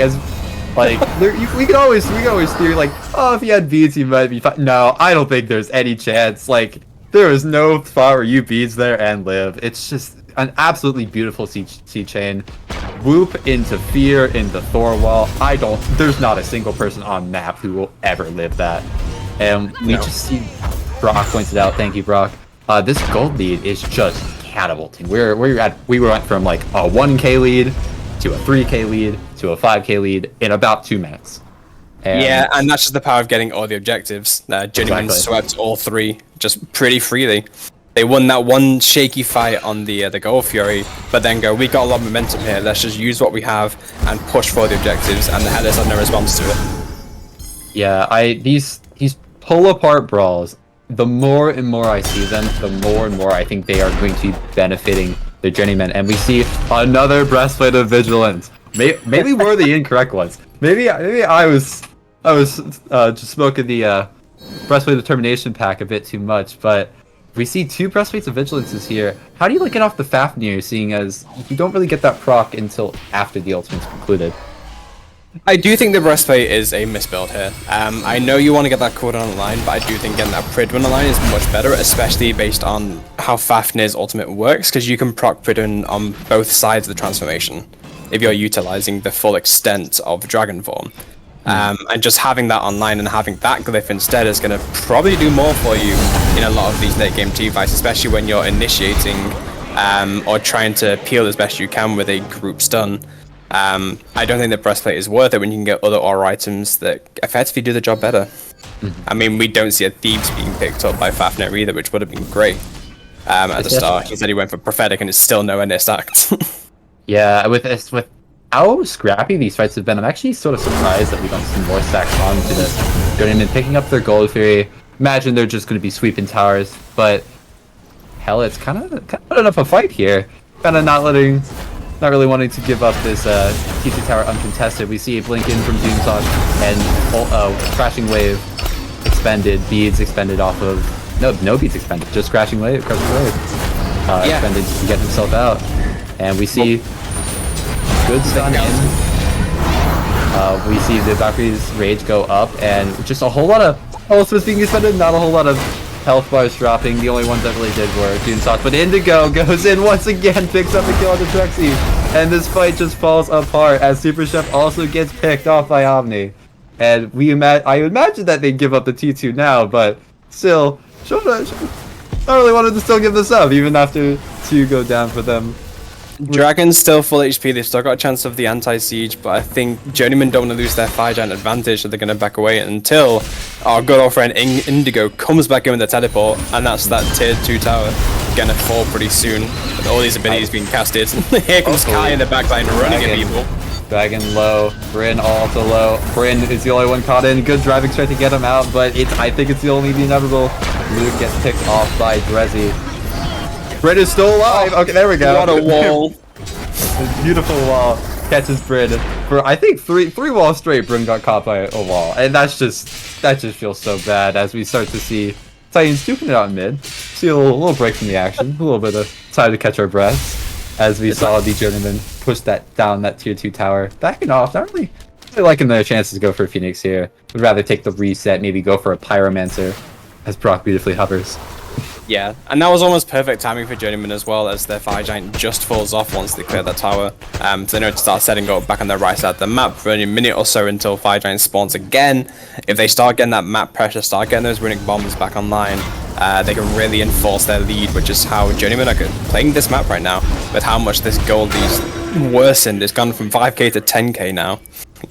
we could always theory like, oh, if he had beads, he might be fine. No, I don't think there's any chance. Like, there is no spot where you beads there and live. It's just an absolutely beautiful sea chain. Whoop into fear into Thorwall. There's not a single person on map who will ever live that. And we just see Brock pointed out. Thank you, Brock. This gold lead is just catapulting. We went from like a 1k lead to a 3k lead to a 5k lead in about 2 minutes. And that's just the power of getting all the objectives. Journeyman swept all 3 just pretty freely. They won that one shaky fight on the Gold Fury, but then we got a lot of momentum here. Let's just use what we have and push for the objectives, and the Healots had no response to it. Yeah, these pull apart brawls. The more and more I see them, the more and more I think they are going to be benefiting the Journeymen, and we see another breastplate of vigilance. Maybe we're the incorrect ones. Maybe I was just smoking the breastplate of determination pack a bit too much, but we see 2 breastplates of vigilances here. How do you get off the Fafnir, seeing as you don't really get that proc until after the ultimate's concluded? I do think the breastplate is a misbuild here. I know you want to get that cooldown online, but I do think getting that Pridwen online is much better, especially based on how Fafnir's ultimate works, because you can proc Pridwen on both sides of the transformation if you're utilizing the full extent of Dragon Form. And just having that online and having that glyph instead is going to probably do more for you in a lot of these late game teamfights, especially when you're initiating or trying to peel as best you can with a group stun. I don't think the breastplate is worth it when you can get other aura items that effectively do the job better. I mean, we don't see a Thebes being picked up by Fafnir either, which would have been great at the start. He said he went for Prophetic and it's still nowhere near stacked. Yeah, with how scrappy these fights have been, I'm actually sort of surprised that we don't see more stacks onto this. Journeymen picking up their Gold Fury. Imagine they're just going to be sweeping towers, but Healots kind of putting up a fight here. Kind of not really wanting to give up this T2 tower uncontested. We see a blink in from Doomsock and Crashing Wave expended, beads expended off of no beads expended, just Crashing Wave, expended to get himself out, and we see good stun in. We see the Valkyrie's rage go up, and just a whole lot of health was being expended, not a whole lot of health bars dropping. The only ones that really did were Doomsock, but Indigo goes in once again, picks up a kill on the Trexie, and this fight just falls apart as Super Chef also gets picked off by Omni. And I imagine that they give up the T2 now, but still, I really wanted to still give this up, even after 2 go down for them. Dragon's still full HP, they've still got a chance of the anti-siege, but I think Journeymen don't want to lose their fire giant advantage, so they're going to back away until our good old friend Indigo comes back in with the teleport, and that's that tier 2 tower going to fall pretty soon, with all these abilities being casted. Here comes Kai in the backline running at people. Dragon low, Bryn also low. Bryn is the only one caught in. Good driving straight to get him out, but I think it's the only inevitable. Luke gets picked off by Drezzy. Bryn is still alive. Okay, there we go. What a wall. Beautiful wall. Catches Bryn. For I think three walls straight, Bryn got caught by a wall. And that just feels so bad as we start to see Titans duking it out in mid. See a little break from the action. A little bit of time to catch our breaths as we saw the Journeymen push that tier 2 tower. Backing off. Not really liking their chances to go for a Phoenix here. Would rather take the reset, maybe go for a Pyromancer as Brock beautifully hovers. Yeah, and that was almost perfect timing for Journeyman as well, as their fire giant just falls off once they clear that tower. So they know to start setting up back on the right side of the map for only a minute or so until fire giant spawns again. If they start getting that map pressure, start getting those runic bombs back online, they can really enforce their lead, which is how Journeyman are playing this map right now. With how much this gold lead's worsened, it's gone from 5k to 10k now.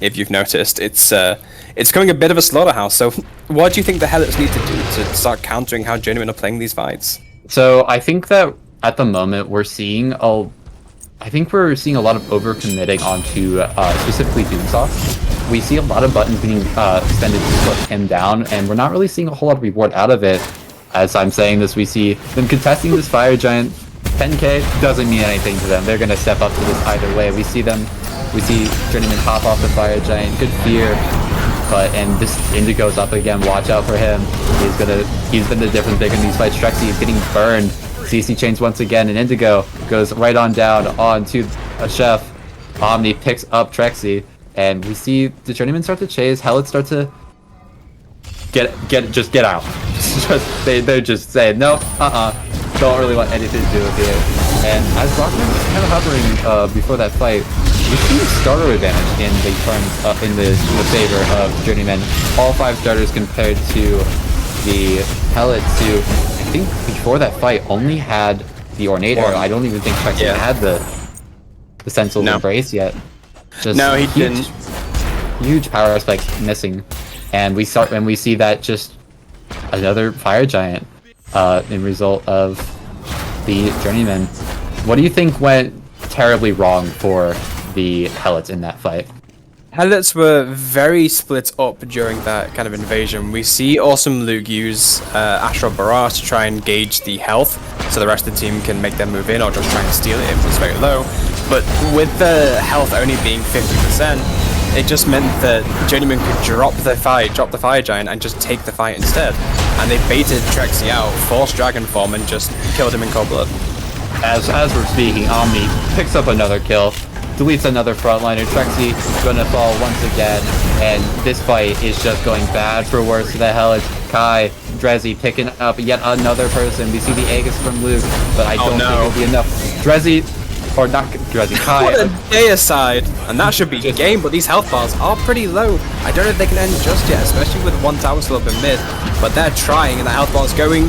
If you've noticed, it's becoming a bit of a slaughterhouse. So what do you think the Healots need to do to start countering how Journeymen are playing these fights? So I think that at the moment we're seeing a lot of overcommitting onto specifically Doomsock. we see a lot of buttons being extended to put him down, and we're not really seeing a whole lot of reward out of it. As I'm saying this, we see them contesting this Fire Giant. 10k doesn't mean anything to them. They're going to step up to this either way. We see Journeyman hop off the Fire Giant. Good fear. And this Indigo's up again. Watch out for him. He's been the difference maker in these fights. Trexie is getting burned. CC chains once again, and Indigo goes right on down onto a Chef. Omni picks up Trexie, and we see the Journeymen start to chase. Healots start to get out. They're just saying no, don't really want anything to do with it. And as Rockman's kind of hovering before that fight, we see starter advantage in the turns in the favor of Journeymen. All 5 starters compared to the Healots, who I think before that fight only had the Ornate Arrow. I don't even think Trexie had the Sentinel's Embrace yet. No, he didn't. Huge power spikes missing, and we see that just another Fire Giant in result of the Journeymen. What do you think went terribly wrong for the Helots in that fight? Helots were very split up during that kind of invasion. We see Awesome Luke use Astral Barrage to try and gauge the health, so the rest of the team can make their move in or just try and steal it if it's very low. But with the health only being 50%, it just meant that Journeyman could drop the Fire Giant, and just take the fight instead. And they baited Trexie out, forced Dragon Form, and just killed him in cold blood. As we're speaking, Omni picks up another kill, deletes another frontliner. Trexie gonna fall once again, and this fight is just going bad for worse for the Helots. Kai, Drezzy picking up yet another person. We see the Aegis from Luke, but I don't think it'll be enough. Drezzy, or not Drezzy, Kai. What a day aside, and that should be the game, but these health bars are pretty low. I don't know if they can end just yet, especially with one tower still up in mid, but they're trying, and the health bar's going.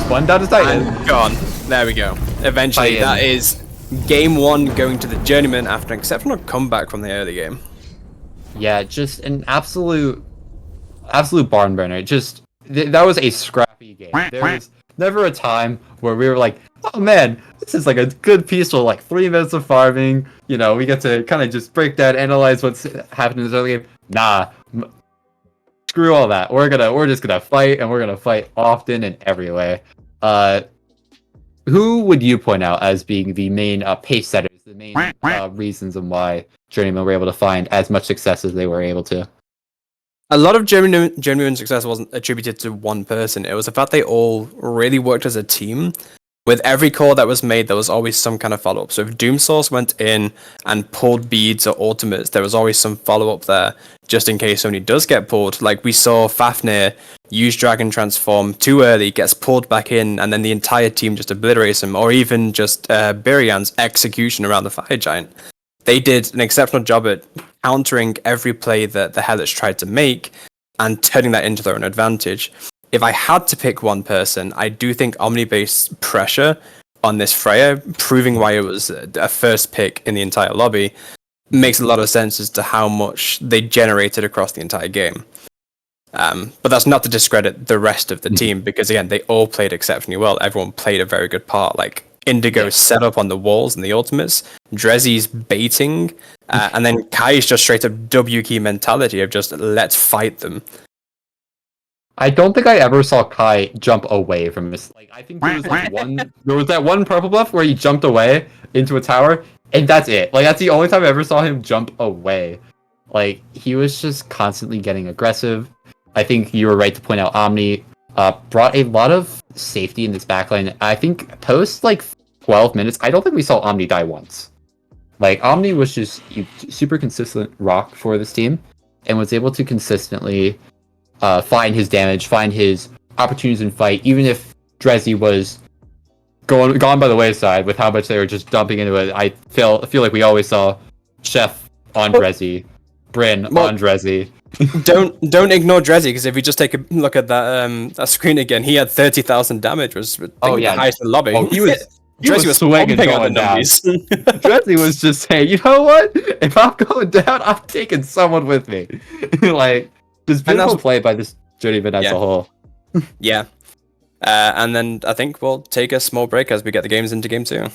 One down to Titan. And gone. There we go. Eventually, that is game 1 going to the Journeymen after an exceptional comeback from the early game. Yeah, just an absolute barn burner. That was a scrappy game. There was never a time where we were like, oh man, this is like a good peaceful, like 3 minutes of farming. You know, we get to kind of just break down, analyze what's happened in this early game. Nah, screw all that. We're just gonna fight, and we're gonna fight often and every way. Who would you point out as being the main pace setters, the main reasons on why Journeymen were able to find as much success as they were able to? A lot of Journeyman success wasn't attributed to one person. It was the fact they all really worked as a team. With every call that was made, there was always some kind of follow-up. So if Doomsource went in and pulled beads or ultimates, there was always some follow-up there, just in case somebody does get pulled. Like we saw Fafnir use Dragon Transform too early, gets pulled back in, and then the entire team just obliterates him. Or even just Birian's execution around the Fire Giant. They did an exceptional job at countering every play that the Helots tried to make and turning that into their own advantage. If I had to pick one person, I do think Omni-based pressure on this Freya, proving why it was a first pick in the entire lobby, makes a lot of sense as to how much they generated across the entire game. But that's not to discredit the rest of the team, because again, they all played exceptionally well. Everyone played a very good part. Like Indigo set up on the walls and the ultimates, Drezzy's baiting, and then Kai's just straight up W key mentality of just let's fight them. I don't think I ever saw Kai jump away from this. Like, I think there was that one purple buff where he jumped away into a tower, and that's it. Like, that's the only time I ever saw him jump away. Like, he was just constantly getting aggressive. I think you were right to point out Omni brought a lot of safety in this backline. I think post, 12 minutes, I don't think we saw Omni die once. Like, Omni was just a super consistent rock for this team, and was able to consistently find his damage, find his opportunities in fight, even if Drezzy was gone by the wayside with how much they were just dumping into it. I feel like we always saw Chef on Drezzy, Bryn on Drezzy. Don't ignore Drezzy, because if you just take a look at that screen again, he had 30,000 damage, was the highest in the lobby. Oh, Drezzy was swinging going down. Drezzy was just saying, you know what? If I'm going down, I'm taking someone with me. Just beautiful play by this Journeyman as a whole. Yeah. And then I think we'll take a small break as we get the games into game 2.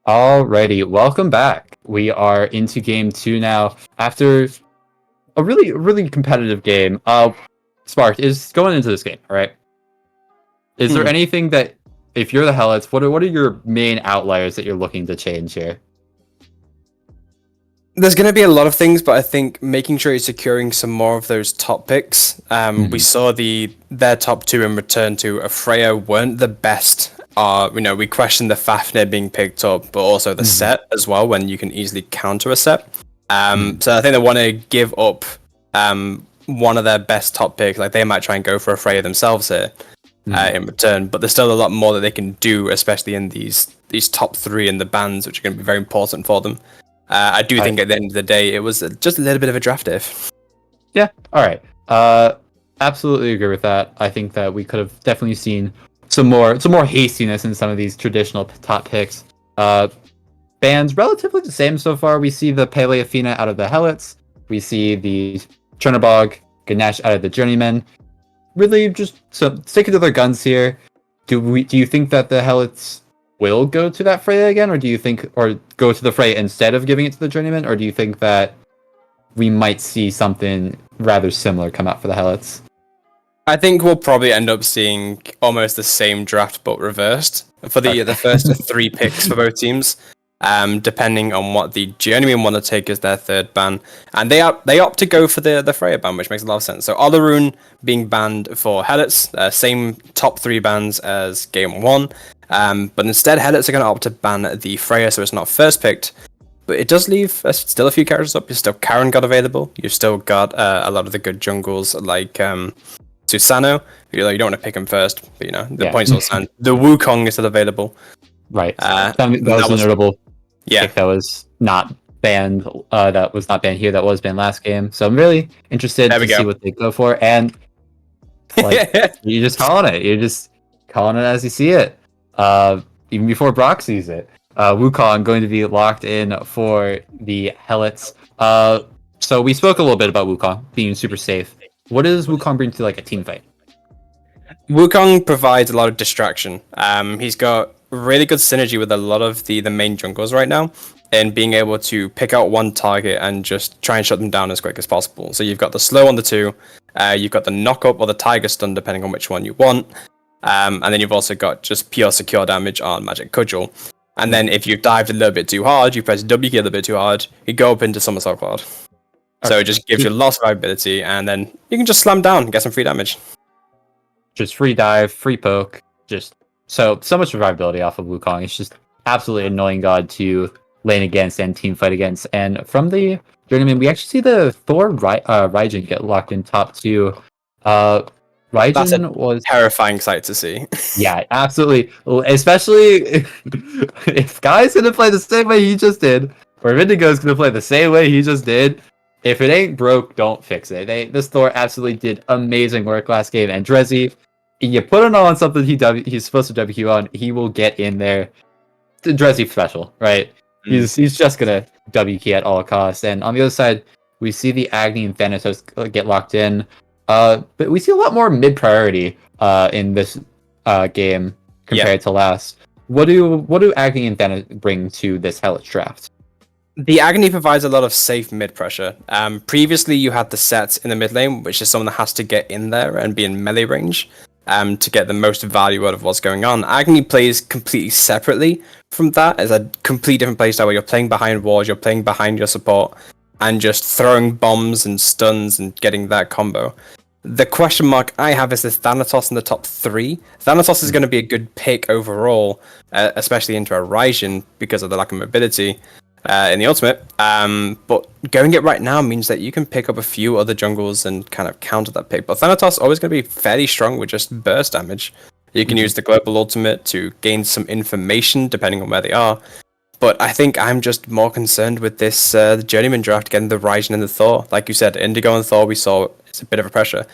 Alrighty, welcome back. We are into game 2 now after a really competitive game. Spark is going into this game, all right? Is there anything that, if you're the Healots, what are your main outliers that you're looking to change here? There's going to be a lot of things, but I think making sure you're securing some more of those top picks. We saw their top two in return to a Freya weren't the best. We questioned the Fafnir being picked up, but also the set as well, when you can easily counter a set. So I think they want to give up one of their best top picks. Like, they might try and go for a Freya themselves here in return, but there's still a lot more that they can do, especially in these top three in the bans, which are going to be very important for them. I do think at the end of the day, it was just a little bit of a draft diff. Yeah. All right. Absolutely agree with that. I think that we could have definitely seen some more hastiness in some of these traditional top picks. Bans relatively the same so far. We see the Pele Athena out of the Helots. We see the Chernobog Ganesh out of the Journeymen. Really, just sticking to their guns here. Do you think that the Helots will go to that Freya again, or go to the Freya instead of giving it to the Journeyman, or do you think that we might see something rather similar come out for the Helots? I think we'll probably end up seeing almost the same draft but reversed for the first three picks for both teams, depending on what the Journeymen want to take as their third ban, and they opt to go for the Freya ban, which makes a lot of sense. So Olaroon being banned for Helots, same top three bans as game one. But instead, Helots are going to opt to ban the Freya, so it's not first picked. But it does leave still a few characters up. You've still Karen got available. You've still got a lot of the good jungles like Susano. You don't want to pick him first, but the point still stands. The Wukong is still available. Right. That was a notable pick that was not banned. That was not banned here. That was banned last game. So I'm really interested to see what they go for. And you're just calling it. You're just calling it as you see it. Even before Brock sees it. Wukong going to be locked in for the Helots. So we spoke a little bit about Wukong being super safe. What does Wukong bring to a team fight? Wukong provides a lot of distraction. He's got really good synergy with a lot of the main jungles right now, and being able to pick out one target and just try and shut them down as quick as possible. So you've got the slow on the 2, you've got the knock up or the tiger stun, depending on which one you want. And then you've also got just pure secure damage on Magic Cudgel. And then if you've dived a little bit too hard, you press W key a little bit too hard, you go up into Somersault Cloud. So it just gives you lots of survivability, and then you can just slam down and get some free damage. Just free dive, free poke, so much survivability off of Wukong. It's just absolutely annoying god to lane against and team fight against. And from the Journeyman, we actually see the Thor Raijin get locked in top 2. That's a Raijin was terrifying sight to see. yeah, absolutely. Especially if Guy's gonna play the same way he just did, or Indigo's gonna play the same way he just did. If it ain't broke, don't fix it. This Thor absolutely did amazing work last game, and Drezzy, you put him on something he's supposed to WQ on, he will get in there. The Drezzy special, right? He's just gonna WQ at all costs. And on the other side, we see the Agni and Thanatos get locked in. But we see a lot more mid priority in this game compared to last. What do Agni and Thanatos bring to this Healots draft? The Agony provides a lot of safe mid pressure. Previously, you had the set in the mid lane, which is someone that has to get in there and be in melee range to get the most value out of what's going on. Agony plays completely separately from that. It's a completely different playstyle where you're playing behind walls, you're playing behind your support, and just throwing bombs and stuns and getting that combo. The question mark I have is this Thanatos in the top 3. Thanatos is going to be a good pick overall, especially into a Raijin because of the lack of mobility. In the ultimate, but going it right now means that you can pick up a few other jungles and kind of counter that pick. But Thanatos always going to be fairly strong with just burst damage. You can use the global ultimate to gain some information depending on where they are. But I think I'm just more concerned with this Journeyman draft getting the Raijin and the Thor. Like you said, Indigo and Thor we saw it's a bit of a pressure.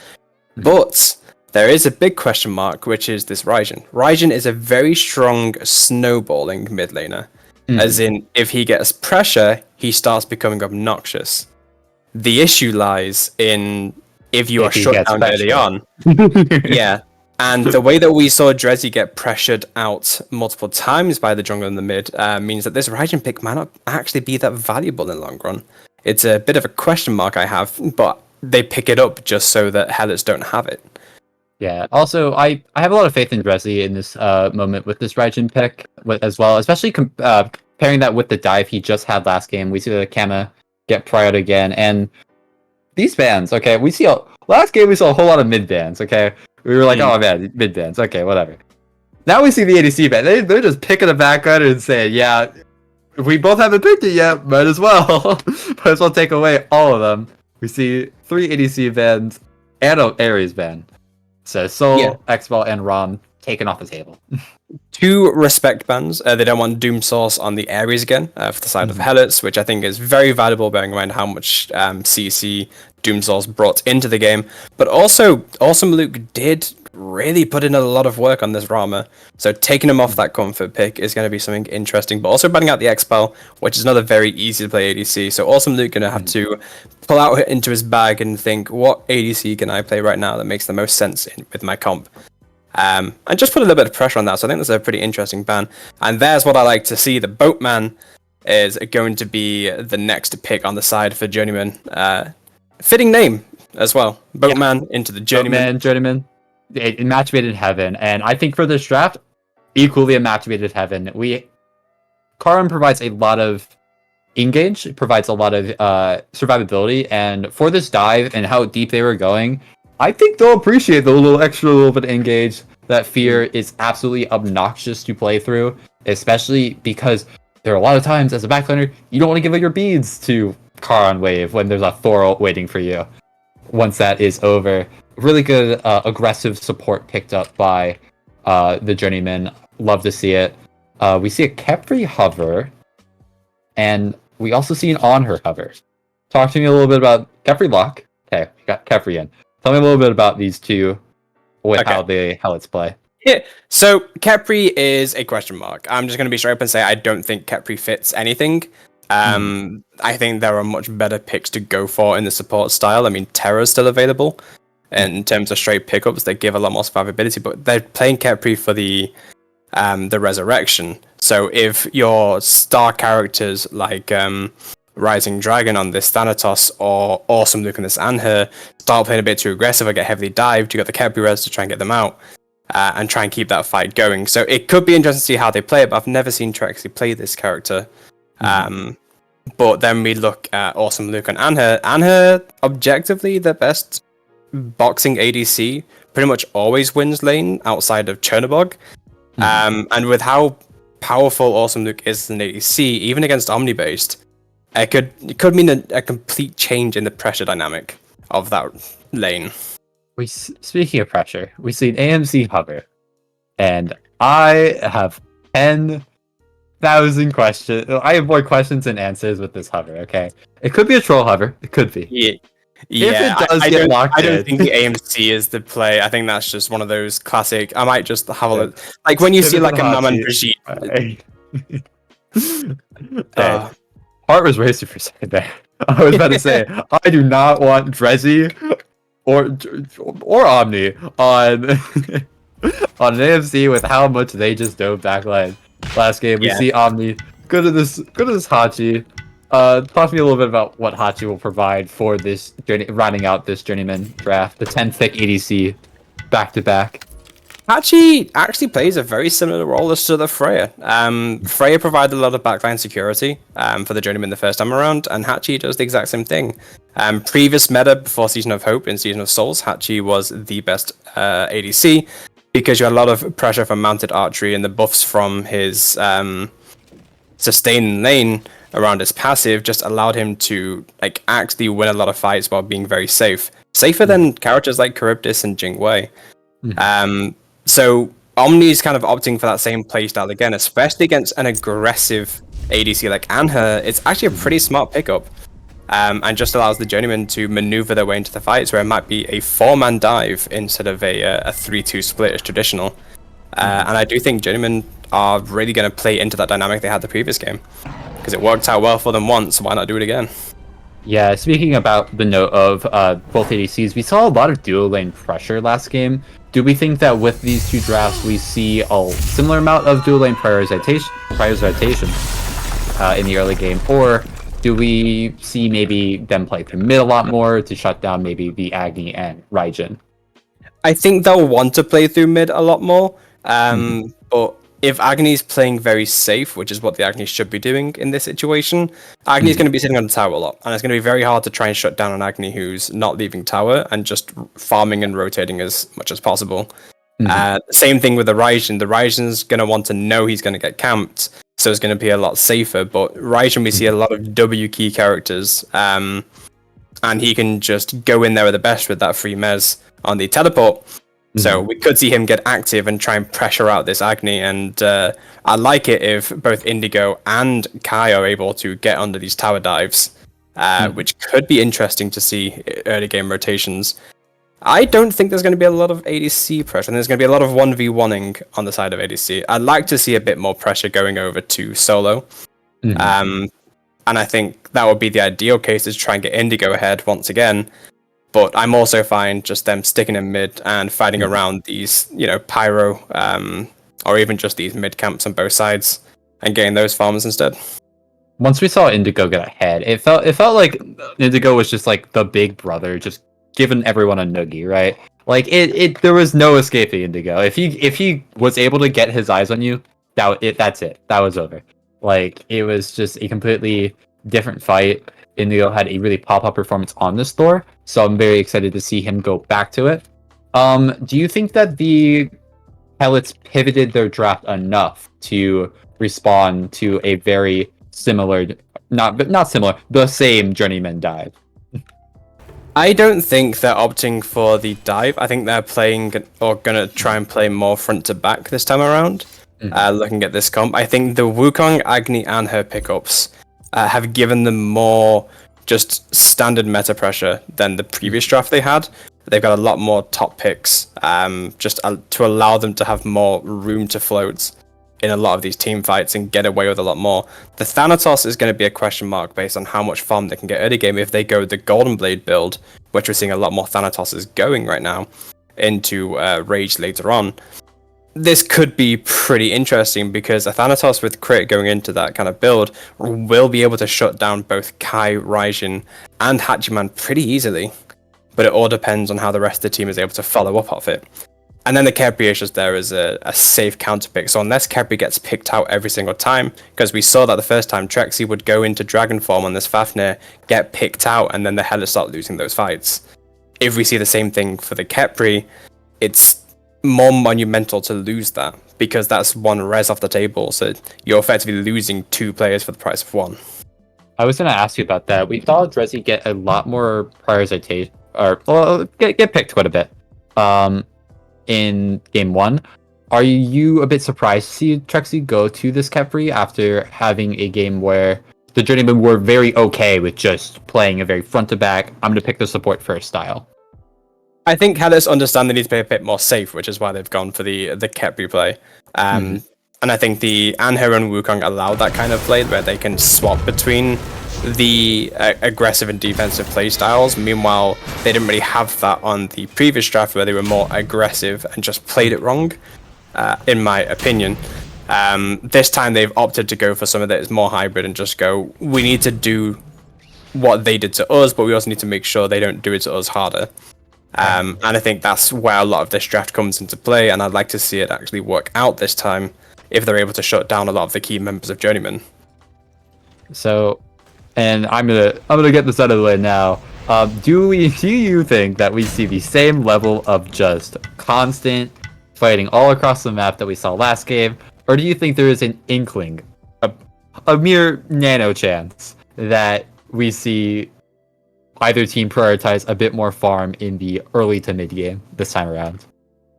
But there is a big question mark, which is this Raijin. Raijin is a very strong snowballing mid laner. As in, if he gets pressure, he starts becoming obnoxious. The issue lies in if you are shut down early on. Yeah. And the way that we saw Drezzy get pressured out multiple times by the jungle in the mid means that this Raijin pick might not actually be that valuable in the long run. It's a bit of a question mark I have, but they pick it up just so that Healots don't have it. Yeah. Also, I have a lot of faith in Drezzy in this moment with this Raijin pick as well, especially pairing that with the dive he just had last game. We see the Kama get priored again, and these bans. Okay, last game we saw a whole lot of mid bans. Okay, we were like, oh man, mid bans. Okay, whatever. Now we see the ADC ban. They're just picking a background and saying, yeah, we both haven't picked it yet. Might as well. Might as well take away all of them. We see 3 ADC bans and an Ares ban. So Soul, Xball, and Rom taken off the table. 2 respect bans. They don't want Doom Source on the Ares again for the side of Healots, which I think is very valuable, bearing in mind how much CC Doom Source brought into the game. But also, Awesome Luke did really put in a lot of work on this Rama. So taking him off that comfort pick is going to be something interesting. But also banning out the Xpel, which is another very easy to play ADC. So Awesome Luke going to have to pull out into his bag and think, what ADC can I play right now that makes the most sense with my comp? And just put a little bit of pressure on that. So I think that's a pretty interesting ban. And there's what I like to see. The Boatman is going to be the next pick on the side for Journeyman. Fitting name as well. Boatman into the Journeyman. Journeyman. A match made in heaven. And I think for this draft, equally a match made in heaven. Karim provides a lot of engage, it provides a lot of survivability. And for this dive and how deep they were going, I think they'll appreciate the little bit of engage. That fear is absolutely obnoxious to play through, especially because there are a lot of times as a backliner, you don't want to give up your beads to Charon Wave when there's a Thor waiting for you. Once that is over, really good aggressive support picked up by the Journeyman. Love to see it. We see a Kepri hover, and we also see an on her hover. Talk to me a little bit about Kepri lock. Okay, we got Kepri in. Tell me a little bit about these two, how let's play. Yeah, so Kepri is a question mark. I'm just going to be straight up and say I don't think Kepri fits anything. I think there are much better picks to go for in the support style. I mean, Terra's still available, and in terms of straight pickups, they give a lot more survivability. But they're playing Kepri for the resurrection. So if your star characters like Rising Dragon on this Thanatos or Awesome Luke on this Anher start playing a bit too aggressive or get heavily dived, you got the Kepri res to try and get them out and try and keep that fight going. So it could be interesting to see how they play it, but I've never seen Trexie play this character. But then we look at Awesome Luke and Anher. Anher, objectively, the best boxing ADC, pretty much always wins lane outside of Chernobog. And with how powerful Awesome Luke is as an ADC, even against Omni based, it could mean a complete change in the pressure dynamic of that lane. Speaking of pressure, we see an AMC hover, and I have 10,000 questions. I have more questions than answers with this hover. Okay, it could be a troll hover. It could be. Yeah. If it does get locked I don't in. think the AMC is the play. I think that's just one of those classic. I might just have a look. Like when you see like a Maman Brigitte. Heart was racing for a second there. I was about to say, I do not want Drezzy or Omni on on an AMC with how much they just dove backline last game. We see Omni. Good at this Hachi. Talk to me a little bit about what Hachi will provide for this rounding out this Journeyman draft, the 10 thick ADC back to back. Hachi actually plays a very similar role as to the Freya. Freya provided a lot of backline security for the Journeyman the first time around, and Hachi does the exact same thing. Previous meta before Season of Hope and Season of Souls, Hachi was the best ADC because you had a lot of pressure from mounted archery and the buffs from his sustain lane around his passive just allowed him to like actually win a lot of fights while being very safer than characters like Charybdis and Jingwei. So Omni's kind of opting for that same playstyle again, especially against an aggressive ADC like Anher. It's actually a pretty smart pickup, and just allows the Journeyman to maneuver their way into the fights where it might be a 4-man dive instead of a 3-2 split as traditional. And I do think Journeymen are really going to play into that dynamic they had the previous game. Because it worked out well for them once, why not do it again? Yeah, speaking about the note of both ADCs, we saw a lot of dual lane pressure last game. Do we think that with these two drafts, we see a similar amount of dual lane prioritization in the early game? Or do we see maybe them play through mid a lot more to shut down maybe the Agni and Raijin? I think they'll want to play through mid a lot more. But if Agni's playing very safe, which is what the Agni should be doing in this situation, Agni's going to be sitting on the tower a lot. And it's going to be very hard to try and shut down an Agni who's not leaving tower and just farming and rotating as much as possible. Same thing with the Raijin. The Raijin's going to want to know he's going to get camped, so it's going to be a lot safer. But Raijin, we see a lot of W key characters, and he can just go in there with the best with that free mez on the teleport. So we could see him get active and try and pressure out this Agni, and I like it if both Indigo and Kai are able to get under these tower dives, which could be interesting to see early game rotations. I don't think there's going to be a lot of ADC pressure, and there's going to be a lot of 1v1ing on the side of ADC. I'd like to see a bit more pressure going over to solo, and I think that would be the ideal case, is try and get Indigo ahead once again. But I'm also fine just them sticking in mid and fighting around these, pyro, or even just these mid camps on both sides and getting those farmers instead. Once we saw Indigo get ahead, it felt like Indigo was just like the big brother, just giving everyone a noogie, right? Like there was no escaping Indigo. If he was able to get his eyes on you, that's it. That was over. Like it was just a completely different fight. Indigo had a really pop-up performance on this Thor, so I'm very excited to see him go back to it. Do you think that the Healots pivoted their draft enough to respond to a very similar, not similar, the same Journeyman dive? I don't think they're opting for the dive. I think they're playing or gonna try and play more front to back this time around. Looking at this comp, I think the Wukong, Agni, and her pickups have given them more just standard meta pressure than the previous draft they had. They've got a lot more top picks, just to allow them to have more room to float in a lot of these team fights and get away with a lot more. The Thanatos is going to be a question mark based on how much farm they can get early game if they go the Golden Blade build, which we're seeing a lot more Thanatoses going right now, into Rage later on. This could be pretty interesting because a Thanatos with crit going into that kind of build will be able to shut down both Kai, Raijin, and Hachiman pretty easily. But it all depends on how the rest of the team is able to follow up off it. And then the Khepri is just there as a safe counter pick. So unless Khepri gets picked out every single time, because we saw that the first time Trexie would go into Dragon form on this Fafnir, get picked out, and then the Healots start losing those fights. If we see the same thing for the Khepri, it's more monumental to lose that because that's one res off the table. So you're effectively losing 2 players for the price of 1. I was going to ask you about that. We saw Drezzy get a lot more prioritization, or well, get picked quite a bit in game 1. Are you a bit surprised to see Trexie go to this Khepri after having a game where the Journeymen were very okay with just playing a very front-to-back, I'm going to pick the support first style? I think Healots understand they need to play a bit more safe, which is why they've gone for the Khepri play. And I think the Anho and Wukong allow that kind of play where they can swap between the aggressive and defensive play styles. Meanwhile, they didn't really have that on the previous draft where they were more aggressive and just played it wrong, in my opinion. This time they've opted to go for some of that is more hybrid and just go, we need to do what they did to us, but we also need to make sure they don't do it to us harder. And I think that's where a lot of this draft comes into play, and I'd like to see it actually work out this time if they're able to shut down a lot of the key members of Journeyman. So, and I'm gonna get this out of the way now. Do you think that we see the same level of just constant fighting all across the map that we saw last game, or do you think there is an inkling, a mere nano chance that we see either team prioritize a bit more farm in the early to mid game this time around?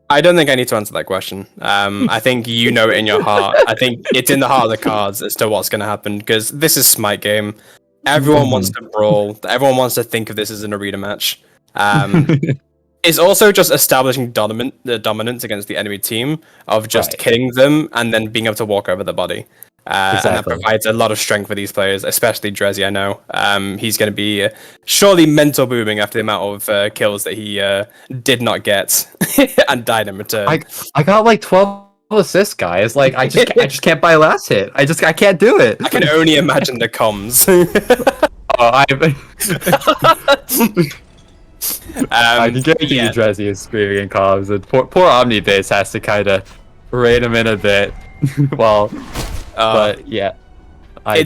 I don't think I need to answer that question. I think you know it in your heart. I think it's in the heart of the cards as to what's going to happen, because this is Smite game. Everyone wants to brawl. Everyone wants to think of this as an arena match. It's also just establishing the dominance against the enemy team of just killing them and then being able to walk over the body. Exactly. And that provides a lot of strength for these players, especially Drezzy, I know. He's going to be surely mental booming after the amount of kills that he did not get and died in return. I got like 12 assists, guys. Like, I just can't buy a last hit. I can't do it. I can only imagine the comms. I can guarantee you Drezzy is screaming in comms, and poor Omnibase has to kind of rein him in a bit. Well, but yeah. I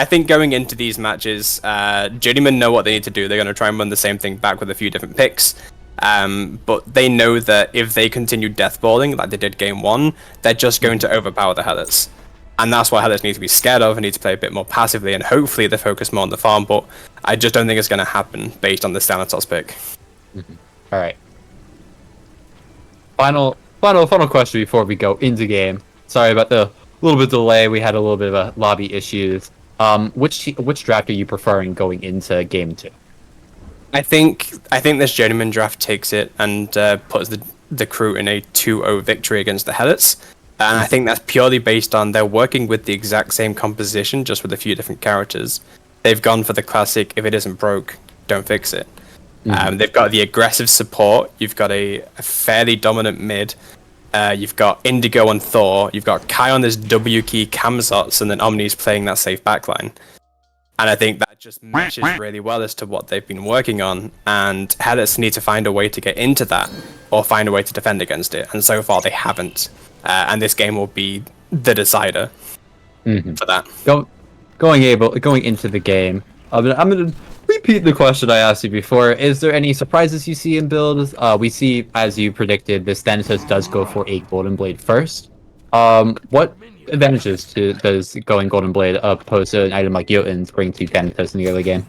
think going into these matches, Journeymen know what they need to do. They're going to try and run the same thing back with a few different picks. But they know that if they continue deathballing like they did game 1, they're just going to overpower the Healots. And that's what Healots need to be scared of and need to play a bit more passively, and hopefully they focus more on the farm, but I just don't think it's going to happen based on the Thanatos pick. Alright. Final question before we go into game. Sorry about the little bit of delay. We had a little bit of a lobby issues. Which draft are you preferring going into game 2? I think this Journeyman draft takes it and puts the crew in a 2-0 victory against the Healots. And I think that's purely based on they're working with the exact same composition, just with a few different characters. They've gone for the classic, if it isn't broke, don't fix it. They've got the aggressive support. You've got a fairly dominant mid. You've got Indigo and Thor. You've got Kai on this W key Kamzots, and then Omni's playing that safe backline. And I think that just matches really well as to what they've been working on. And Healots need to find a way to get into that, or find a way to defend against it. And so far they haven't. And this game will be the decider for that. Going into the game, I'm gonna repeat the question I asked you before. Is there any surprises you see in builds? We see, as you predicted, this Thanatos does go for a Golden Blade first. What advantages does going Golden Blade opposed to an item like Jotuns bring to Thanatos in the early game?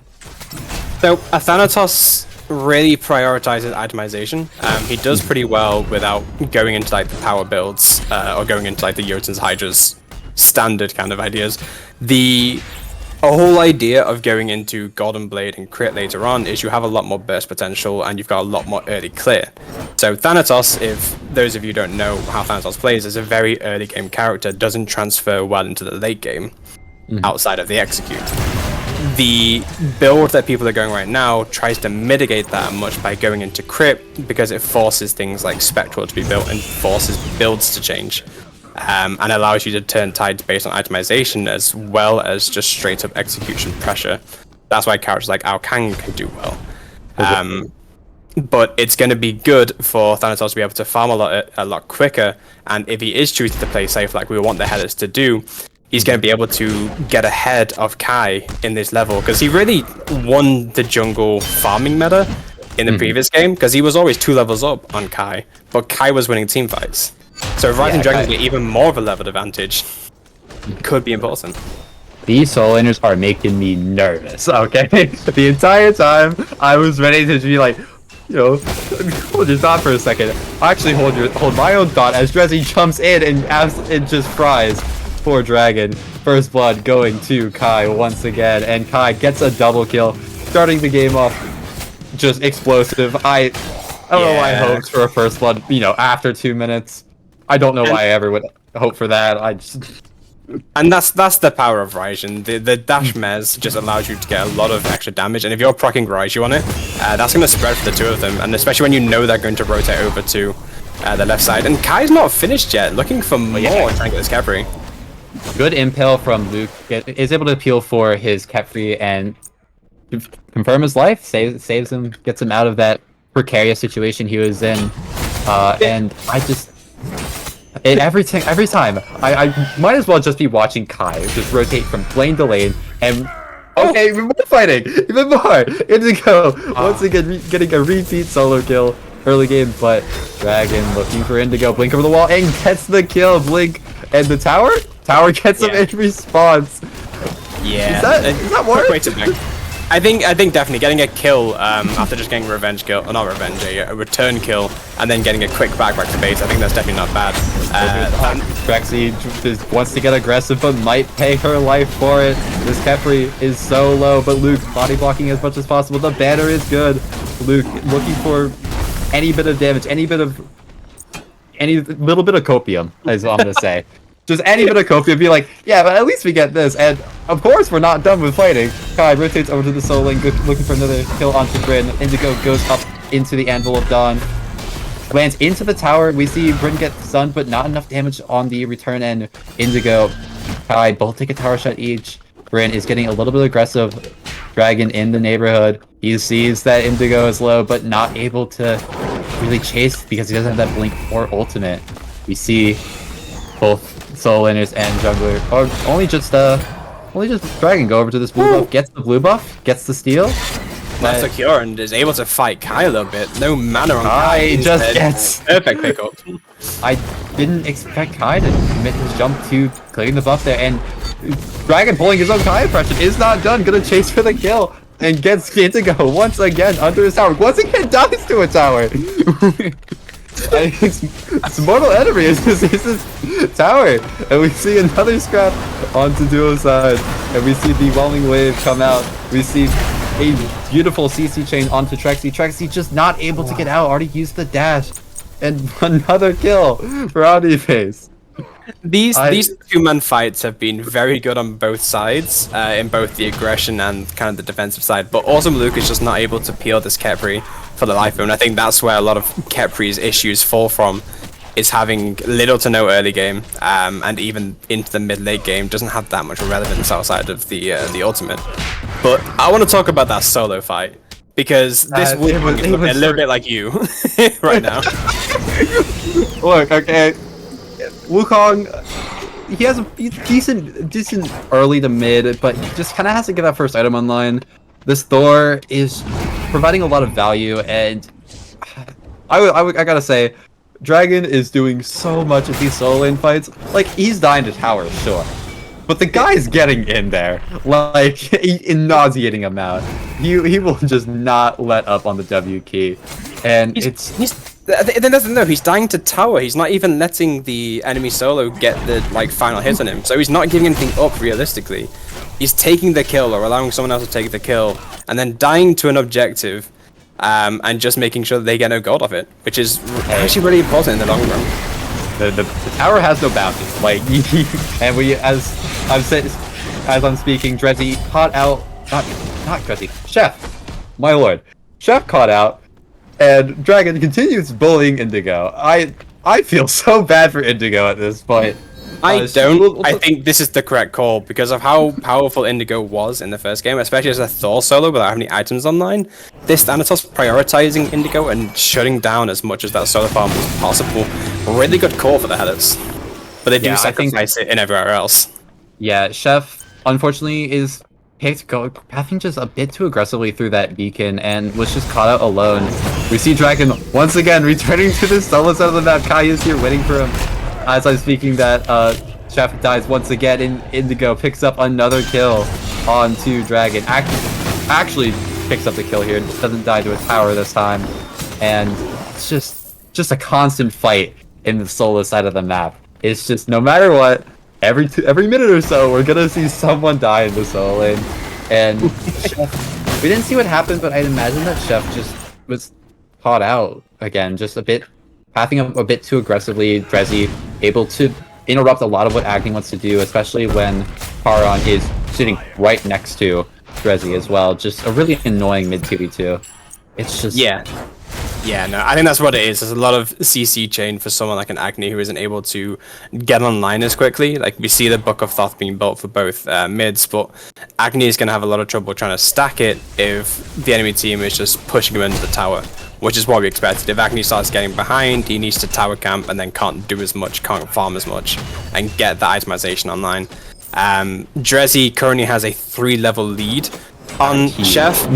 So a Thanatos really prioritizes itemization. He does pretty well without going into like the power builds or going into like the Jotuns Hydra's standard kind of ideas. The whole idea of going into Golden Blade and crit later on is you have a lot more burst potential and you've got a lot more early clear. So Thanatos, if those of you don't know how Thanatos plays, is a very early game character, doesn't transfer well into the late game outside of the execute. The build that people are going right now tries to mitigate that much by going into crit, because it forces things like Spectral to be built and forces builds to change. And allows you to turn tides based on itemization as well as just straight up execution pressure. That's why characters like Ao Kang can do well. But it's going to be good for Thanatos to be able to farm a lot quicker, and if he is choosing to play safe like we want the Healots to do, he's going to be able to get ahead of Kai in this level, because he really won the jungle farming meta in the previous game, because he was always 2 levels up on Kai, but Kai was winning team fights. So if Rising Yeah, Dragon Kai- get even more of a level advantage, could be important. These solo laners are making me nervous, okay? The entire time, I was ready to be like, you know, hold your thought for a second. Actually, hold my own thought as Dreszy jumps in and just fries. Poor Dragon. First blood going to Kai once again, and Kai gets a double kill, starting the game off just explosive. I don't know why I hoped for a first blood, you know, after 2 minutes. I don't know why I ever would hope for that. I just... And that's the power of Raijin. The dash mez just allows you to get a lot of extra damage, and if you're proccing Raiju on it, that's going to spread for the two of them, and especially when you know they're going to rotate over to the left side. And Kai's not finished yet, looking for more trying to get this Capri. Good impale from Luke. Is able to appeal for his Kepri and confirm his life, saves him, gets him out of that precarious situation he was in. And I just... every time, I might as well just be watching Kai just rotate from lane to lane, and okay, even more fighting, even more. Indigo once again getting a repeat solo kill early game, but Dragon looking for Indigo, blink over the wall and gets the kill. Blink and the tower gets him in response. Yeah, is that work? Wait a minute. I think definitely getting a kill after just getting a revenge kill, or not revenge, a return kill, and then getting a quick back to base. I think that's definitely not bad. Drexy just wants to get aggressive, but might pay her life for it. This Kepri is so low, but Luke body blocking as much as possible. The banner is good. Luke looking for any bit of damage, any little bit of copium, is what I'm gonna say. Just any bit of copium, be like, yeah, but at least we get this. And of course, we're not done with fighting. Kai rotates over to the solo lane, looking for another kill onto Bryn. Indigo goes up into the Anvil of Dawn, lands into the tower. We see Bryn get stunned, but not enough damage on the return end. Indigo, Kai both take a tower shot each. Bryn is getting a little bit aggressive. Dragon in the neighborhood. He sees that Indigo is low, but not able to really chase because he doesn't have that blink or ultimate. We see both solo laners and jungler, or only just Dragon go over to this blue buff, gets the blue buff, gets the steal. That's secure and is able to fight Kai a little bit. No mana on Kai just gets perfect pickup. I didn't expect Kai to commit his jump to clearing the buff there, and Dragon pulling his own Kai impression is not done. Gonna chase for the kill and gets Indigo once again under his tower. Once again dies to a tower. It's mortal enemy is this tower, and we see another scrap onto duo side, and we see the whelming wave come out. We see a beautiful CC chain onto Trexy. Trexy just not able to get out, already used the dash, and another kill for Omniface. These two-man fights have been very good on both sides, in both the aggression and kind of the defensive side, but Awesome Luke is just not able to peel this Kepri for the life of him, and I think that's where a lot of Kepri's issues fall from, is having little to no early game, and even into the mid-late game doesn't have that much relevance outside of the ultimate. But I want to talk about that solo fight, because this would be a little bit like you right now. Look, okay. Wukong, he has a decent early to mid, but he just kind of has to get that first item online. This Thor is providing a lot of value, and I gotta say, Dragon is doing so much of these solo lane fights. Like, he's dying to tower, sure, but the guy's getting in there, like, in nauseating amount. He will just not let up on the W key, and he's dying to tower. He's not even letting the enemy solo get the final hit on him. So he's not giving anything up realistically. He's taking the kill or allowing someone else to take the kill, and then dying to an objective, and just making sure that they get no gold off it, which is actually really important in the long run. The tower has no bounty. Like, and we, as I'm speaking, Dreszy caught out. Not Dreszy. Chef, my lord, Chef caught out. And Dragon continues bullying Indigo. I feel so bad for Indigo at this point. I think this is the correct call because of how powerful Indigo was in the first game, especially as a Thor solo without having any items online. This Thanatos prioritizing Indigo and shutting down as much as that solo farm was possible. Really good call for the Healots. But they do sacrifice it in everywhere else. Yeah, Chef unfortunately is pathing just a bit too aggressively through that beacon and was just caught out alone. We see Dragon once again returning to the solo side of the map. Kai is here waiting for him. as I'm speaking that, Chef dies once again, and Indigo picks up another kill onto Dragon. Actually picks up the kill here, doesn't die to a tower this time, and it's just a constant fight in the solo side of the map. It's just no matter what, every minute or so, we're gonna see someone die in the solo lane, and Chef, we didn't see what happened, but I'd imagine that Chef just was caught out again, just a bit, pathing up a bit too aggressively. Drezzy able to interrupt a lot of what Agni wants to do, especially when Paron is sitting right next to Drezzy as well. Just a really annoying mid 2v2. It's just Yeah, no, I think that's what it is. There's a lot of CC chain for someone like an Agni who isn't able to get online as quickly. Like, we see the Book of Thoth being built for both mids, but Agni is going to have a lot of trouble trying to stack it if the enemy team is just pushing him into the tower, which is what we expected. If Agni starts getting behind, he needs to tower camp and then can't do as much, can't farm as much, and get the itemization online. Drezzy currently has a 3-level lead on Chef,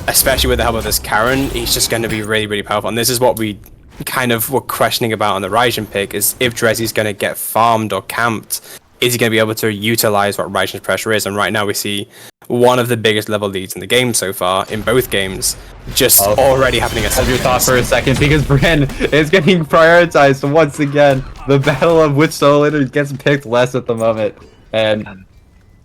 especially with the help of this Karen. He's just going to be really, really powerful. And this is what we kind of were questioning about on the Raijin pick, is if Drezzy's going to get farmed or camped, is he going to be able to utilize what Raijin's pressure is? And right now we see one of the biggest level leads in the game so far, in both games, just already happening at Hold your thought for a second, because Bren is getting prioritized once again. The battle of which solo laner gets picked less at the moment. And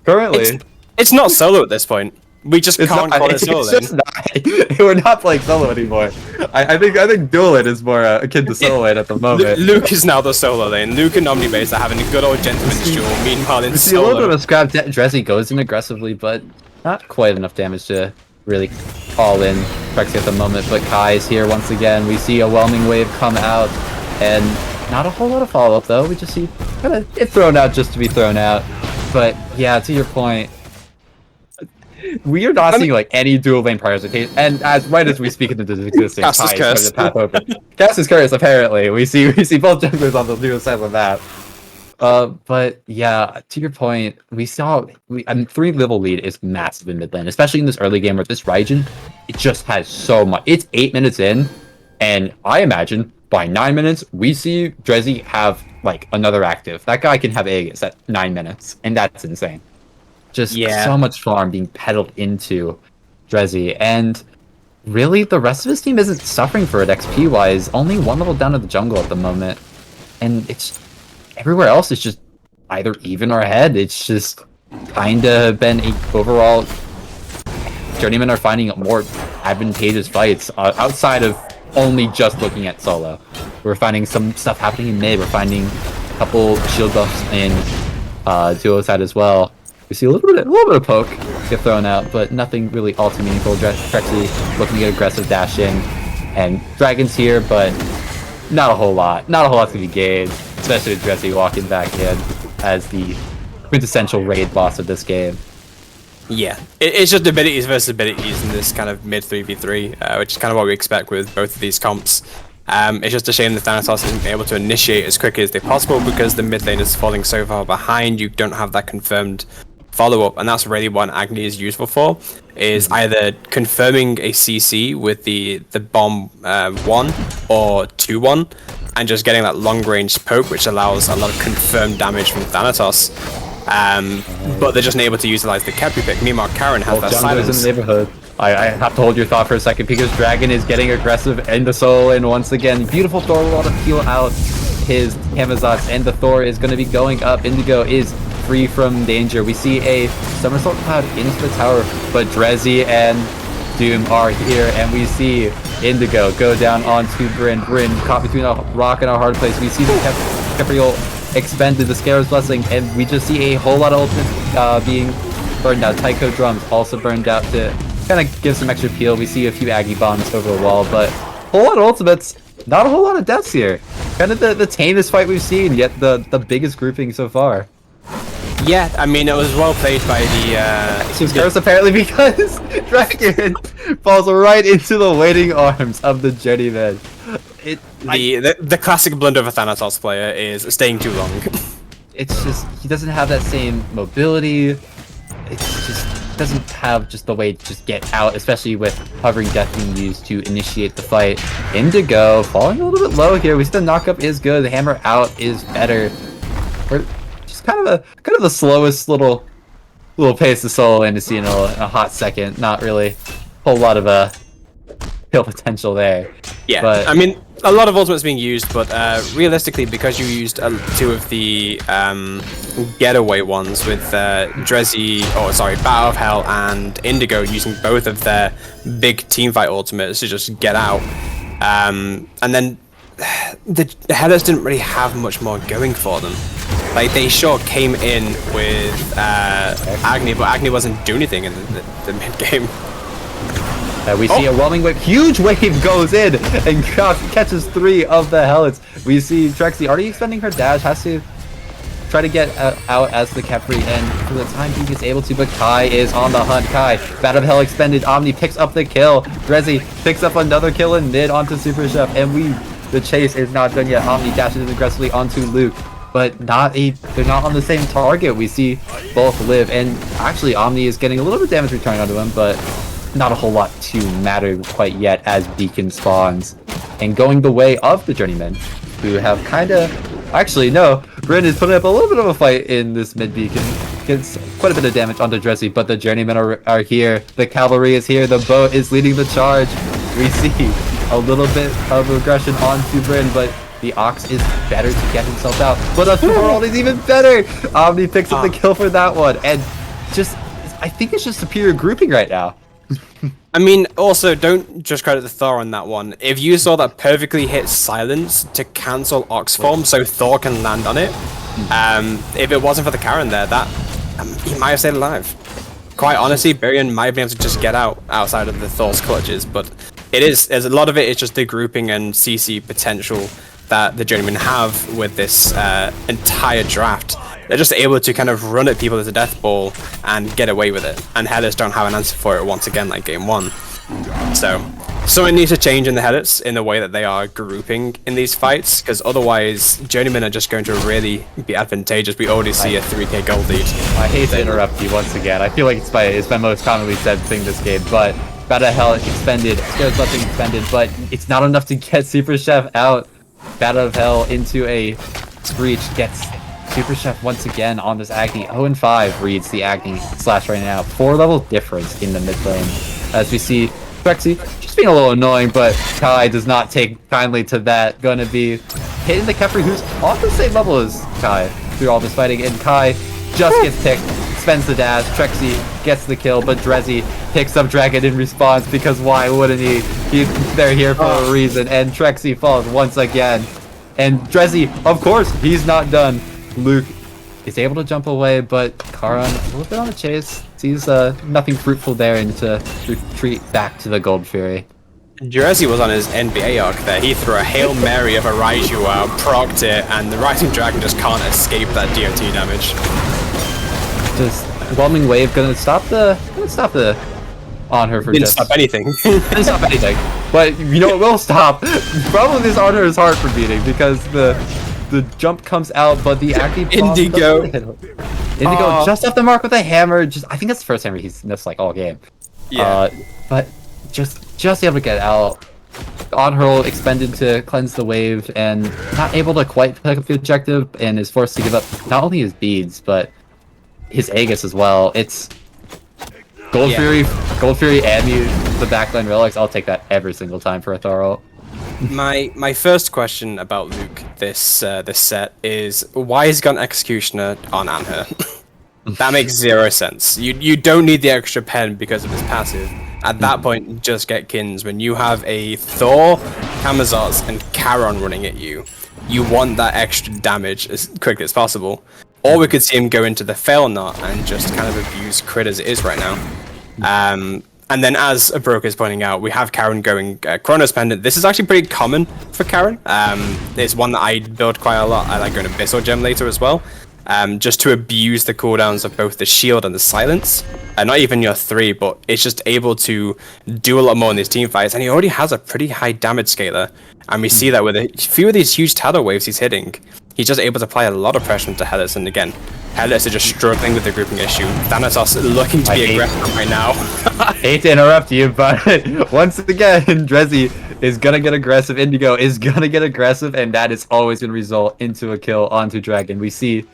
currently... It's not solo at this point. We just can't call it solo. It's just not. We're not playing solo anymore. I think dual lane is more akin to solo lane at the moment. Luke is now the solo lane. Luke and Omnibase are having a good old gentleman's duel. Meanwhile, in see solo, a little bit of a scrap. Drezzy goes in aggressively, but not quite enough damage to really call in Prexy at the moment. But Kai is here once again. We see a whelming wave come out, and not a whole lot of follow up though. We just see kind of it thrown out just to be thrown out. But yeah, to your point. We are not seeing like any dual lane prioritization, and as we speak into this existing, Cast is cursed. The path open. Cast is cursed. Apparently, we see both junglers on the dual side of the map. But yeah, to your point, we saw 3-level lead is massive in mid lane, especially in this early game where this Raijin, it just has so much. It's 8 minutes in, and I imagine by 9 minutes we see Drezzy have like another active. That guy can have Aegis at 9 minutes, and that's insane. Just so much farm being peddled into Drezzy, and really the rest of his team isn't suffering for it XP wise. Only 1 level down to the jungle at the moment, and it's everywhere else is just either even or ahead. It's just kinda been a overall. Journeymen are finding more advantageous fights outside of only just looking at solo. We're finding some stuff happening in mid. We're finding a couple shield buffs in duo side as well. We see a little bit of poke get thrown out, but nothing really all too meaningful. Prexy looking to get aggressive dash in, and Dragon's here, but not a whole lot. Not a whole lot to be gained, especially with Drezzy walking back in as the quintessential raid boss of this game. Yeah, it's just abilities versus abilities in this kind of mid 3v3, which is kind of what we expect with both of these comps. It's just a shame that Thanatos isn't able to initiate as quickly as they possible because the mid lane is falling so far behind. You don't have that confirmed follow-up, and that's really what Agni is useful for, is either confirming a CC with the bomb 1 or 2-1 and just getting that long-range poke, which allows a lot of confirmed damage from Thanatos. But they're just not able to utilize the Kepi pick. Meanwhile, Karen has that silence. In the neighborhood. I have to hold your thought for a second, because Dragon is getting aggressive in the solo, and once again, beautiful Thor will to peel out his Amazots, and the Thor is going to be going up. Indigo is free from danger. We see a somersault cloud into the tower, but Drezzy and Doom are here, and we see Indigo go down onto Bryn. Bryn caught between a rock and a hard place. We see the Kepriol expended, the Scarab's Blessing, and we just see a whole lot of ultimates being burned out. Tycho Drums also burned out to kind of give some extra peel. We see a few Aggie bombs over the wall, but a whole lot of ultimates, not a whole lot of deaths here. Kind of the tamest fight we've seen, yet the biggest grouping so far. Yeah, I mean, it was well played by Seems cursed apparently, because Dragon falls right into the waiting arms of the Journeymen. The classic blunder of a Thanatos player is staying too long. It's just, he doesn't have that same mobility. It's just doesn't have just the way to just get out, especially with hovering death being used to initiate the fight. Indigo falling a little bit low here. We see the knockup is good. The hammer out is better. We're just kind of the slowest little pace of solo and to see in a hot second. Not really a whole lot of kill potential there. Yeah, but I mean, a lot of ultimates being used, but realistically, because you used 2 of the getaway ones with Battle of Hell and Indigo using both of their big teamfight ultimates to just get out, and then the Healots didn't really have much more going for them. Like, they sure came in with Agni, but Agni wasn't doing anything in the mid-game. We see a whelming wave, huge wave goes in and catches 3 of the Healots. We see Trexie already expending her dash, has to try to get out as the Khepri, and for the time being is able to, but Kai is on the hunt. Kai, Bat of Hell expended, Omni picks up the kill, Drezzy picks up another kill in mid onto Super Chef, and the chase is not done yet. Omni dashes aggressively onto Luke, but they're not on the same target. We see both live, and actually Omni is getting a little bit of damage returning onto him, but not a whole lot to matter quite yet as Beacon spawns. And going the way of the Journeymen, who have actually no, Bryn is putting up a little bit of a fight in this mid Beacon. Gets quite a bit of damage onto Dressy, but the Journeymen are here. The cavalry is here. The boat is leading the charge. We see a little bit of aggression onto Bryn, but the Ox is better to get himself out. But the Thorald is even better. Omni picks up the kill for that one, and I think it's just superior grouping right now. I mean, also, don't just credit the Thor on that one. If you saw that perfectly hit silence to cancel Ox form so Thor can land on it, if it wasn't for the Karen there, he might have stayed alive. Quite honestly, Barian might have been able to just get outside of the Thor's clutches, but a lot of it is just the grouping and CC potential that the Journeymen have with this entire draft. They're just able to kind of run at people as a death ball and get away with it. And Healots don't have an answer for it once again, like game 1. So, something needs to change in the Healots in the way that they are grouping in these fights, because otherwise, Journeymen are just going to really be advantageous. We already see a 3k gold lead. I hate to interrupt you once again. I feel like it's my most commonly said thing this game, but Bat of Hell expended, Scared Blessing expended, but it's not enough to get Super Chef out. Bat of Hell into a Screech gets Super Chef once again on this Agni. 0-5 reads the Agni slash right now. 4-level difference in the mid lane. As we see Trexie just being a little annoying, but Kai does not take kindly to that. Gonna be hitting the Khepri, who's off the same level as Kai through all this fighting, and Kai just gets picked, spends the dash. Trexie gets the kill, but Drezzy picks up Dragon in response, because why wouldn't he? They're here for a reason, and Trexie falls once again. And Drezzy, of course, he's not done. Luke is able to jump away, but Karan a little bit on the chase. Sees nothing fruitful there, and to retreat back to the Gold Fury. Drezzy was on his NBA arc there. He threw a Hail Mary of a Raiju out, procced it, and the Rising Dragon just can't escape that DOT damage. Just Whelming Wave gonna stop the on her for Didn't just stop anything. Didn't stop anything. But you know it will stop. Probably this on her's heart for beating, because the jump comes out, but the active Indigo just off the mark with a hammer. I think that's the first hammer he's missed like all game. Yeah. But just able to get out. On hurl expended to cleanse the wave, and not able to quite pick up the objective, and is forced to give up not only his beads but his Aegis as well. It's Gold Fury, and the backline relics. I'll take that every single time for a Thoro. My first question about Luke this set is, why has he got an Executioner on Anher? That makes zero sense. You don't need the extra pen because of his passive. At that point, just get Kins. When you have a Thor, Kamazots, and Charon running at you, you want that extra damage as quickly as possible. Or we could see him go into the Fail Knot and just kind of abuse crit as it is right now. And then, as Broke is pointing out, we have Charon going Chronos Pendant. This is actually pretty common for Charon. It's one that I build quite a lot. I like going Abyssal Gem later as well. Just to abuse the cooldowns of both the shield and the silence. Not even your 3, but it's just able to do a lot more in these team fights. And he already has a pretty high damage scaler. And we see that with a few of these huge tidal waves he's hitting, he's just able to apply a lot of pressure into Healots, and again, Healots are just struggling with the grouping issue. Thanatos looking to be aggressive right now. I hate to interrupt you, but once again, Drezzy is gonna get aggressive, Indigo is gonna get aggressive, and that is always gonna result into a kill onto Dragon. We see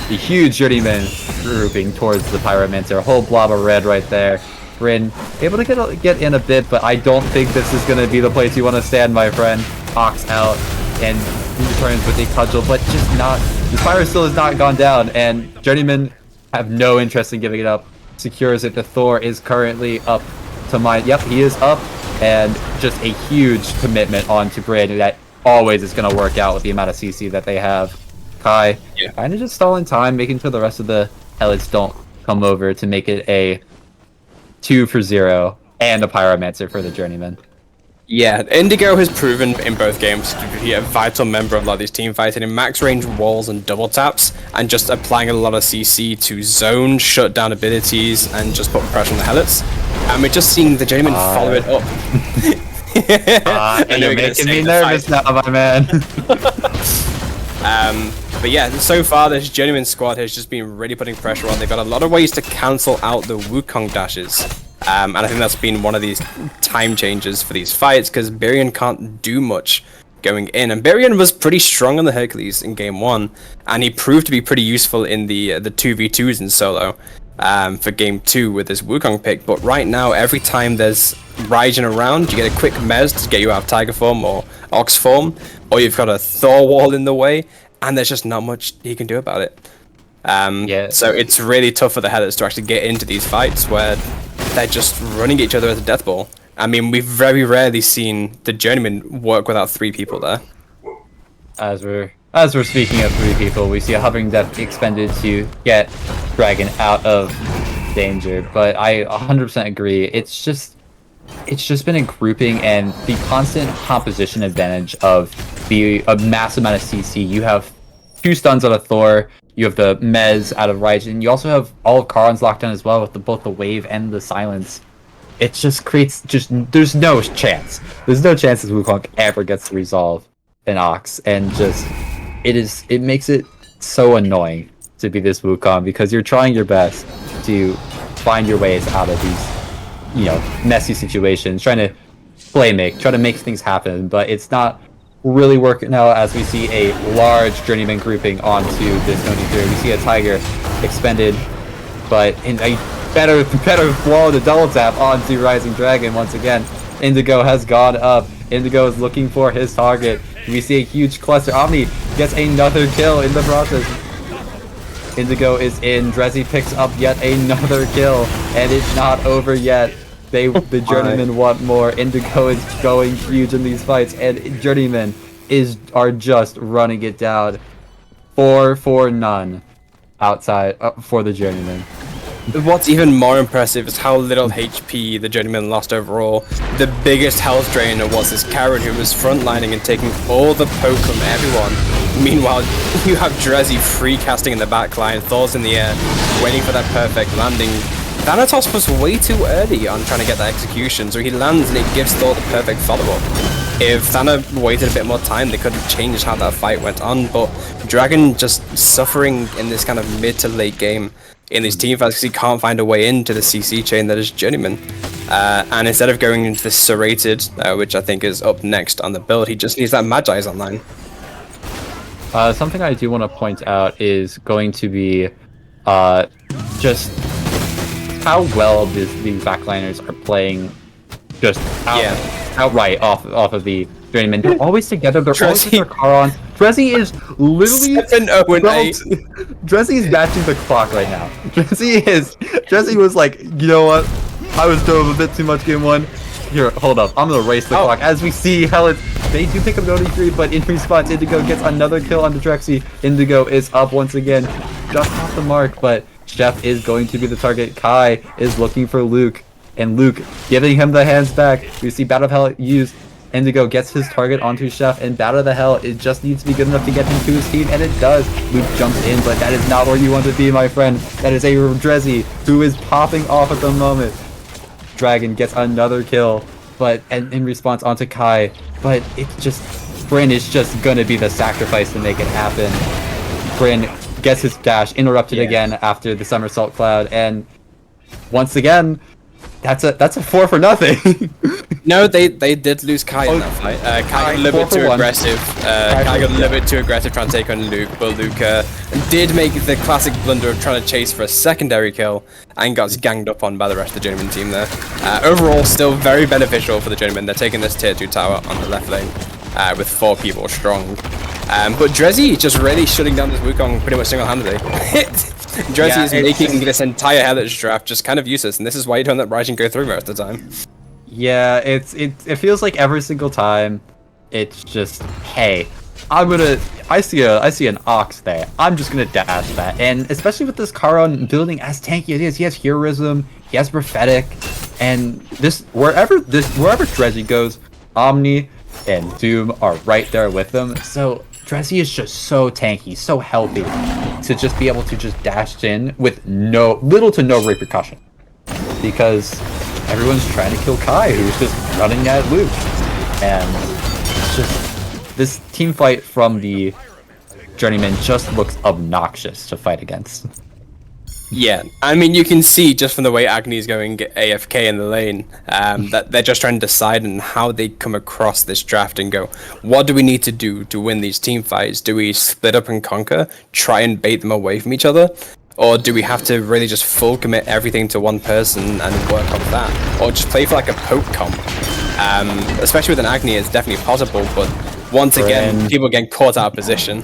the huge Journeymen grouping towards the Pyromancer, a whole blob of red right there. Bryn able to get in a bit, but I don't think this is gonna be the place you want to stand, my friend. Ox out, and he returns with a cudgel, but just not. The Pyro still has not gone down, and Journeymen have no interest in giving it up. Secures it. The Thor is currently up to mine. Yep, he is up, and just a huge commitment onto Bryn that always is going to work out with the amount of CC that they have. Kai, kind of just stalling time, making sure the rest of the Helots don't come over to make it a 2-for-0 and a Pyromancer for the Journeymen. Yeah, Indigo has proven in both games to be a vital member of a lot of these team fighting in max range walls and double taps, and just applying a lot of CC to zone, shut down abilities, and just put pressure on the Helots. And we're just seeing the Journeymen follow it up. And you're making me nervous now, my man. But yeah, so far this Journeyman squad has just been really putting pressure on. They've got a lot of ways to cancel out the Wukong dashes. And I think that's been one of these time changes for these fights, because Birion can't do much going in. And Birion was pretty strong on the Hercules in game 1, and he proved to be pretty useful in the 2v2s in solo for game 2 with this Wukong pick. But right now, every time there's Raijin around, you get a quick mez to get you out of Tiger form or Ox form, or you've got a Thor wall in the way, and there's just not much he can do about it. So it's really tough for the Healots to actually get into these fights where they're just running each other as a death ball. I mean, we've very rarely seen the Journeyman work without 3 people there. As we're speaking of 3 people, we see a hovering death expended to get Dragon out of danger. But I 100% agree. It's just been a grouping and the constant composition advantage of a massive amount of CC. You have 2 stuns on a Thor. You have the Mez out of Raijin. You also have all of Charon's locked down as well with both the wave and the silence. It just creates there's no chance. There's no chance that Wukong ever gets to resolve an Ox, and it makes it so annoying to be this Wukong, because you're trying your best to find your ways out of these, messy situations, trying to try to make things happen, but it's not really working out, as we see a large Journeyman grouping onto this Noni 3. We see a Tiger expended, but in a better wall to double tap onto Rising Dragon once again. Indigo has gone up. Indigo is looking for his target. We see a huge cluster. Omni gets another kill in the process. Indigo is in. Drezzy picks up yet another kill, and it's not over yet. The Journeymen want more. Indigo is going huge in these fights, and Journeymen are just running it down. 4-for-none outside for the Journeymen. What's even more impressive is how little HP the Journeyman lost overall. The biggest health drainer was this Karen, who was frontlining and taking all the poke from everyone. Meanwhile, you have Drezzy free casting in the backline, Thor's in the air, waiting for that perfect landing. Thanatos was way too early on trying to get that execution, so he lands and it gives Thor the perfect follow-up. If Thana waited a bit more time, they could have changed how that fight went on, but Dragon just suffering in this kind of mid to late game in these team fights because he can't find a way into the CC chain that is Journeyman. And instead of going into this Serrated, which I think is up next on the build, he just needs that Magi's online. Something I do want to point out is going to be just how well these backliners are playing just outright off of the Journeyman. They're always together. They're always with their car on. Drezzy is literally 7-0-8. Drezzy is matching the clock right now. Drezzy was like, you know what? I was doing a bit too much game 1. Here, hold up. I'm gonna race the clock. As we see, Helots, they do pick up Noni 3, but in response, Indigo gets another kill on the Drexy. Indigo is up once again, just off the mark, but Chef is going to be the target. Kai is looking for Luke, and Luke giving him the hands back. We see Battle of Hell used. Indigo gets his target onto Chef, and Battle of the Hell, it just needs to be good enough to get him to his team, and it does. Luke jumps in, but that is not where you want to be, my friend. That is a Drezzy who is popping off at the moment. Dragon gets another kill, but in response onto Kai, but it's just Bryn is just gonna be the sacrifice to make it happen. Bryn gets his dash interrupted again after the somersault cloud, and once again, that's a 4 for nothing. No, they did lose Kai in that fight. Kai got a little bit too aggressive. Kai got a little bit too aggressive trying to take on Luke, but Luke did make the classic blunder of trying to chase for a secondary kill and got ganged up on by the rest of the Journeyman team there. Overall, still very beneficial for the Journeyman. They're taking this tier 2 tower on the left lane with 4 people strong. But Drezzy just really shutting down this Wukong pretty much single-handedly. Drezzy is making this entire Healots draft just kind of useless, and this is why you don't let Raijin go through most of the time. Yeah, it feels like every single time, it's just, hey, I see an Ox there. I'm just gonna dash that, and especially with this Charon building as tanky it is, he has heroism, he has prophetic, and wherever Drezzy goes, Omni and Doom are right there with them. So Drezzy is just so tanky, so healthy to just be able to just dash in with little to no repercussion, because everyone's trying to kill Kai, who's just running at Luke, and it's just this team fight from the Journeyman just looks obnoxious to fight against. Yeah, I mean, you can see just from the way Agni's going AFK in the lane, that they're just trying to decide on how they come across this draft and go, what do we need to do to win these team fights? Do we split up and conquer, try and bait them away from each other? Or do we have to really just full commit everything to one person and work on that? Or just play for like a poke comp? Especially with an Agni, it's definitely possible, but once again, people getting caught out of position.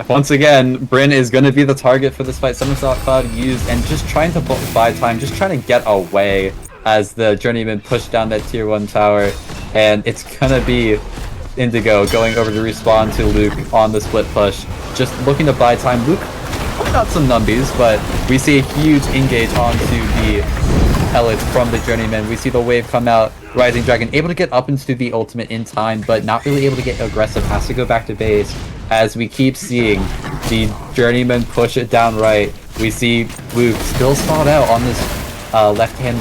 Once again, Bryn is going to be the target for this fight. Somersault Cloud used, and just trying to buy time, just trying to get away as the Journeyman push down that tier 1 tower. And it's going to be Indigo going over to respawn to Luke on the split push, just looking to buy time. Luke putting out some numbies, but we see a huge engage onto the Healots from the Journeyman. We see the wave come out, Rising Dragon able to get up into the ultimate in time, but not really able to get aggressive, has to go back to base. As we keep seeing the Journeyman push it down right, we see Luke still spot out on this left-hand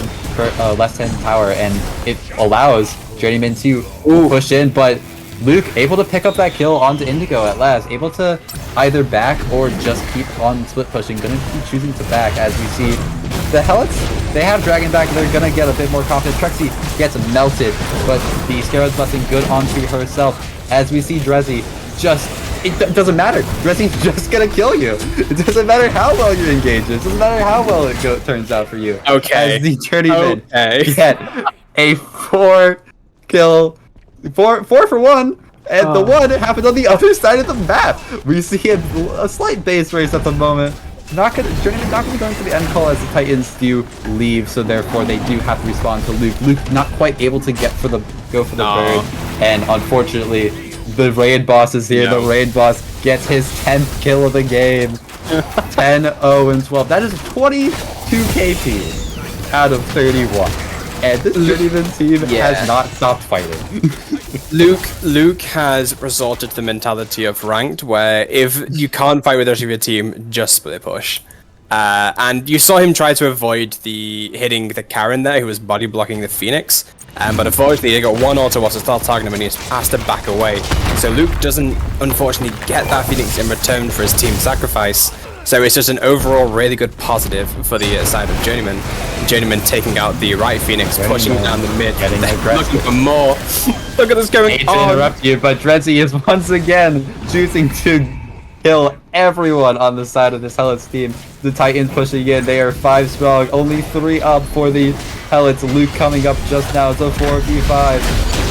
tower, and it allows Journeyman to push in, but Luke able to pick up that kill onto Indigo at last, able to either back or just keep on split pushing, gonna be choosing to back as we see the Healots, they have Dragon back, they're gonna get a bit more confident. Trexie gets melted, but the Scarab's blessing good onto herself as we see Drezzy it doesn't matter. Drezzy's just gonna kill you. It doesn't matter how well you engage. It doesn't matter how well it turns out for you. Okay. As the Journeyman get a 4 for 1, and the 1 happened on the other side of the map. We see a slight base race at the moment. Journeyman not gonna be going for the end call as the Titans do leave, so therefore they do have to respond to Luke. Luke not quite able to go for the bird, and unfortunately the raid boss is here. The raid boss gets his 10th kill of the game. 10, 0, and 12. That is 22 KP out of 31. And this Journeyman team has not stopped fighting. Luke has resorted to the mentality of ranked, where if you can't fight with the rest of your team, just split push. And you saw him try to avoid hitting the Karen there, who was body blocking the Phoenix. But unfortunately, he got one auto whilst to start targeting him, and he's asked to back away. So Luke doesn't, unfortunately, get that Phoenix in return for his team sacrifice. So it's just an overall really good positive for the side of Journeyman. Journeyman taking out the right Phoenix, pushing down the mid, looking for more. Look at this going on. To interrupt you, but Drezzy is once again choosing to kill everyone on the side of this Helots team. The Titans pushing in. They are 5 strong, only 3 up for the Helots. Luke coming up just now. It's a 4v5.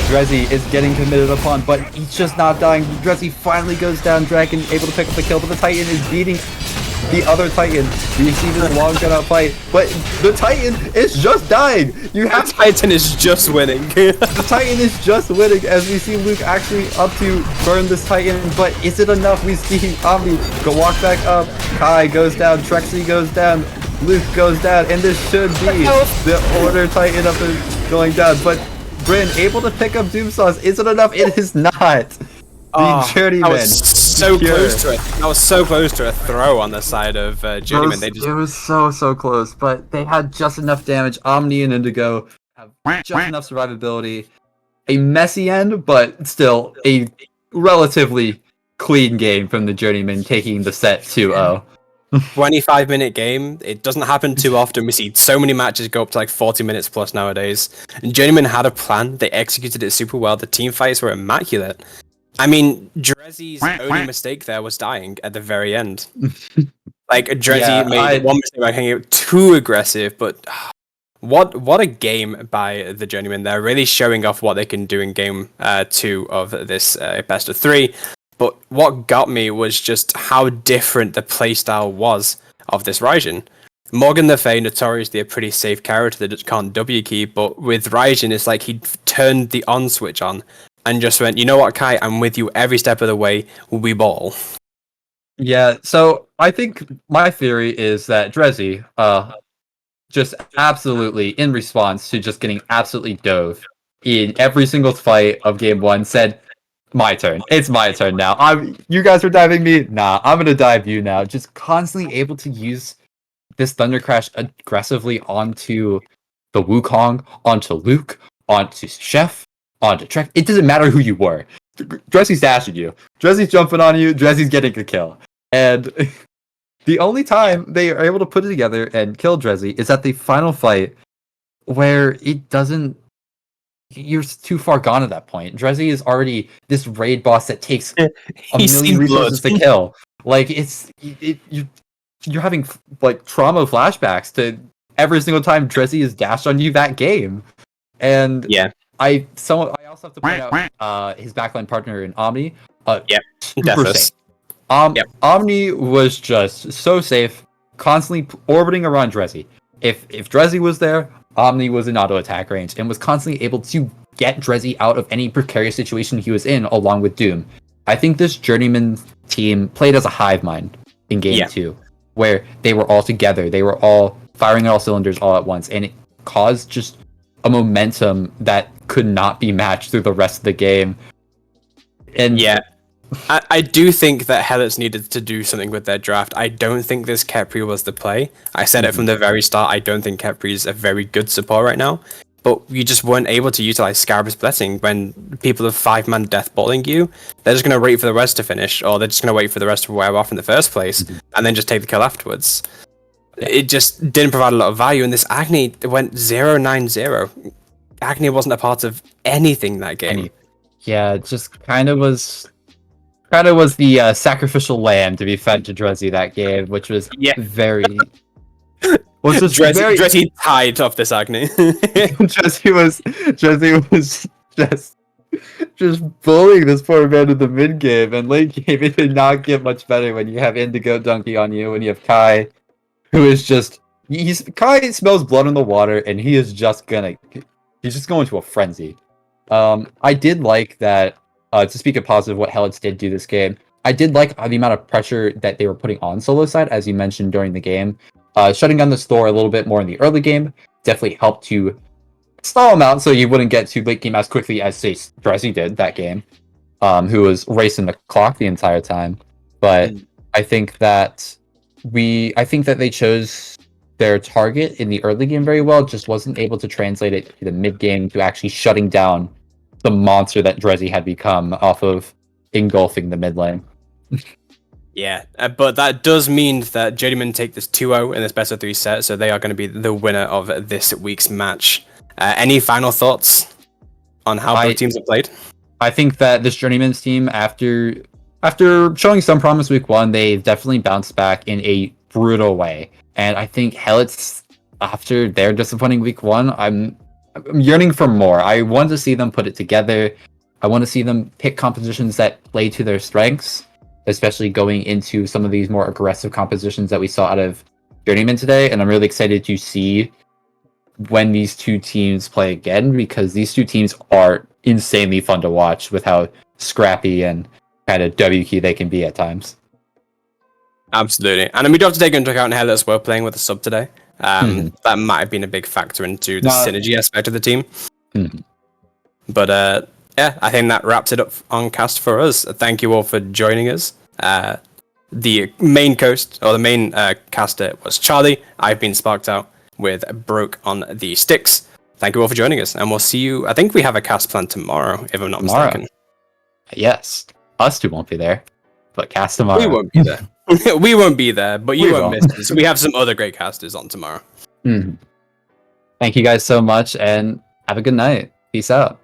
Drezzy is getting committed upon, but he's just not dying. Drezzy finally goes down. Dragon able to pick up the kill, but the Titan is beating the other Titan. We see this long gun-out fight, but the Titan is just dying. The Titan is just winning. The Titan is just winning as we see Luke actually up to burn this Titan, but is it enough? We see Omni walk back up. Kai goes down. Trexie goes down. Luke goes down, and this should be the Order Titan up and going down, but Bryn able to pick up Doomsauce. Is it enough? It is not. The Journeyman. I was so close to it. I was so close to a throw on the side of Journeyman. It was so close, but they had just enough damage. Omni and Indigo have just enough survivability. A messy end, but still a relatively clean game from the Journeymen, taking the set 2-0. 25-minute game. It doesn't happen too often. We see so many matches go up to like 40 minutes plus nowadays. And Journeyman had a plan. They executed it super well. The team fights were immaculate. I mean, Drezzy's only mistake there was dying at the very end. Like, Drezzy made one mistake by getting too aggressive, but what a game by the Journeymen. They're really showing off what they can do in game 2 of this best of 3. But what got me was just how different the playstyle was of this Raijin. Morgan Le Fay, notoriously a pretty safe character that just can't W key, but with Raijin, it's like he turned the on switch on and just went, you know what, Kai, I'm with you every step of the way, we ball. Yeah, so I think my theory is that Drezzy, just absolutely, in response to just getting absolutely dove in every single fight of game 1, said, my turn. It's my turn now. You guys are diving me? Nah, I'm gonna dive you now. Just constantly able to use this Thunder Crash aggressively onto the Wukong, onto Luke, onto Chef, onto Trek. It doesn't matter who you were. Dressy's dashing you. Dressy's jumping on you. Dressy's getting a kill. And the only time they are able to put it together and kill Drezzy is at the final fight, where it doesn't. You're too far gone at that point. Drezzy is already this raid boss that takes a million resources to kill. Like you're having like trauma flashbacks to every single time Drezzy is dashed on you that game. And I also have to point out his backline partner in Omni. Super safe. Omni was just so safe, constantly orbiting around Drezzy. If Drezzy was there, Omni was in auto attack range and was constantly able to get Drezzy out of any precarious situation he was in, along with Doom. I think this Journeyman team played as a hive mind in game 2, where they were all together, they were all firing on all cylinders all at once, and it caused just a momentum that could not be matched through the rest of the game. And I do think that Healots needed to do something with their draft. I don't think this Khepri was the play. I said it from the very start. I don't think Khepri is a very good support right now. But you just weren't able to utilize Scarab's Blessing when people are 5-man deathballing you. They're just going to wait for the rest to finish, or they're just going to wait for the rest to wear off in the first place, and then just take the kill afterwards. It just didn't provide a lot of value, and this Agni went 0-9-0. Agni wasn't a part of anything that game. Yeah, it just kind of was the sacrificial lamb to be fed to Drezzy that game, which was very. Was just Drezzy tied off this Agni. Drezzy was just bullying this poor man in the mid game, and late game it did not get much better when you have Indigo Donkey on you, when you have Kai, who is just Kai smells blood in the water, and he's just going to a frenzy. I did like that. To speak of positive, what Healots did do this game, I did like the amount of pressure that they were putting on solo side, as you mentioned during the game. Shutting down the store a little bit more in the early game definitely helped to stall him out so you wouldn't get to late game as quickly as, say, Drezzy did that game, who was racing the clock the entire time. But I think that they chose their target in the early game very well, just wasn't able to translate it to the mid game to actually shutting down the monster that Drezzy had become off of engulfing the mid lane. But that does mean that Journeymen take this 2-0 in this best of 3 set, so they are going to be the winner of this week's match. Any final thoughts on how both teams have played? I think that this Journeyman's team, after showing some promise week 1, they've definitely bounced back in a brutal way. And I think Healots, after their disappointing week 1, I'm yearning for more. I want to see them put it together. I want to see them pick compositions that play to their strengths, especially going into some of these more aggressive compositions that we saw out of Journeyman today. And I'm really excited to see when these two teams play again, because these two teams are insanely fun to watch with how scrappy and kind of W key they can be at times. Absolutely. And we do have to take into account Healots were playing with a sub today. That might have been a big factor into the synergy aspect of the team. But I think that wraps it up on cast for us. Thank you all for joining us. The main caster was Charlie. I've been sparked out with Broke on the sticks. Thank you all for joining us, and we'll see you. I think we have a cast plan tomorrow, if I'm not mistaken. Yes. us two won't be there, but cast We tomorrow. won't be there. We won't be there, but you We won't won't. miss us. We have some other great casters on tomorrow. Mhm. Thank you guys so much, and have a good night. Peace out.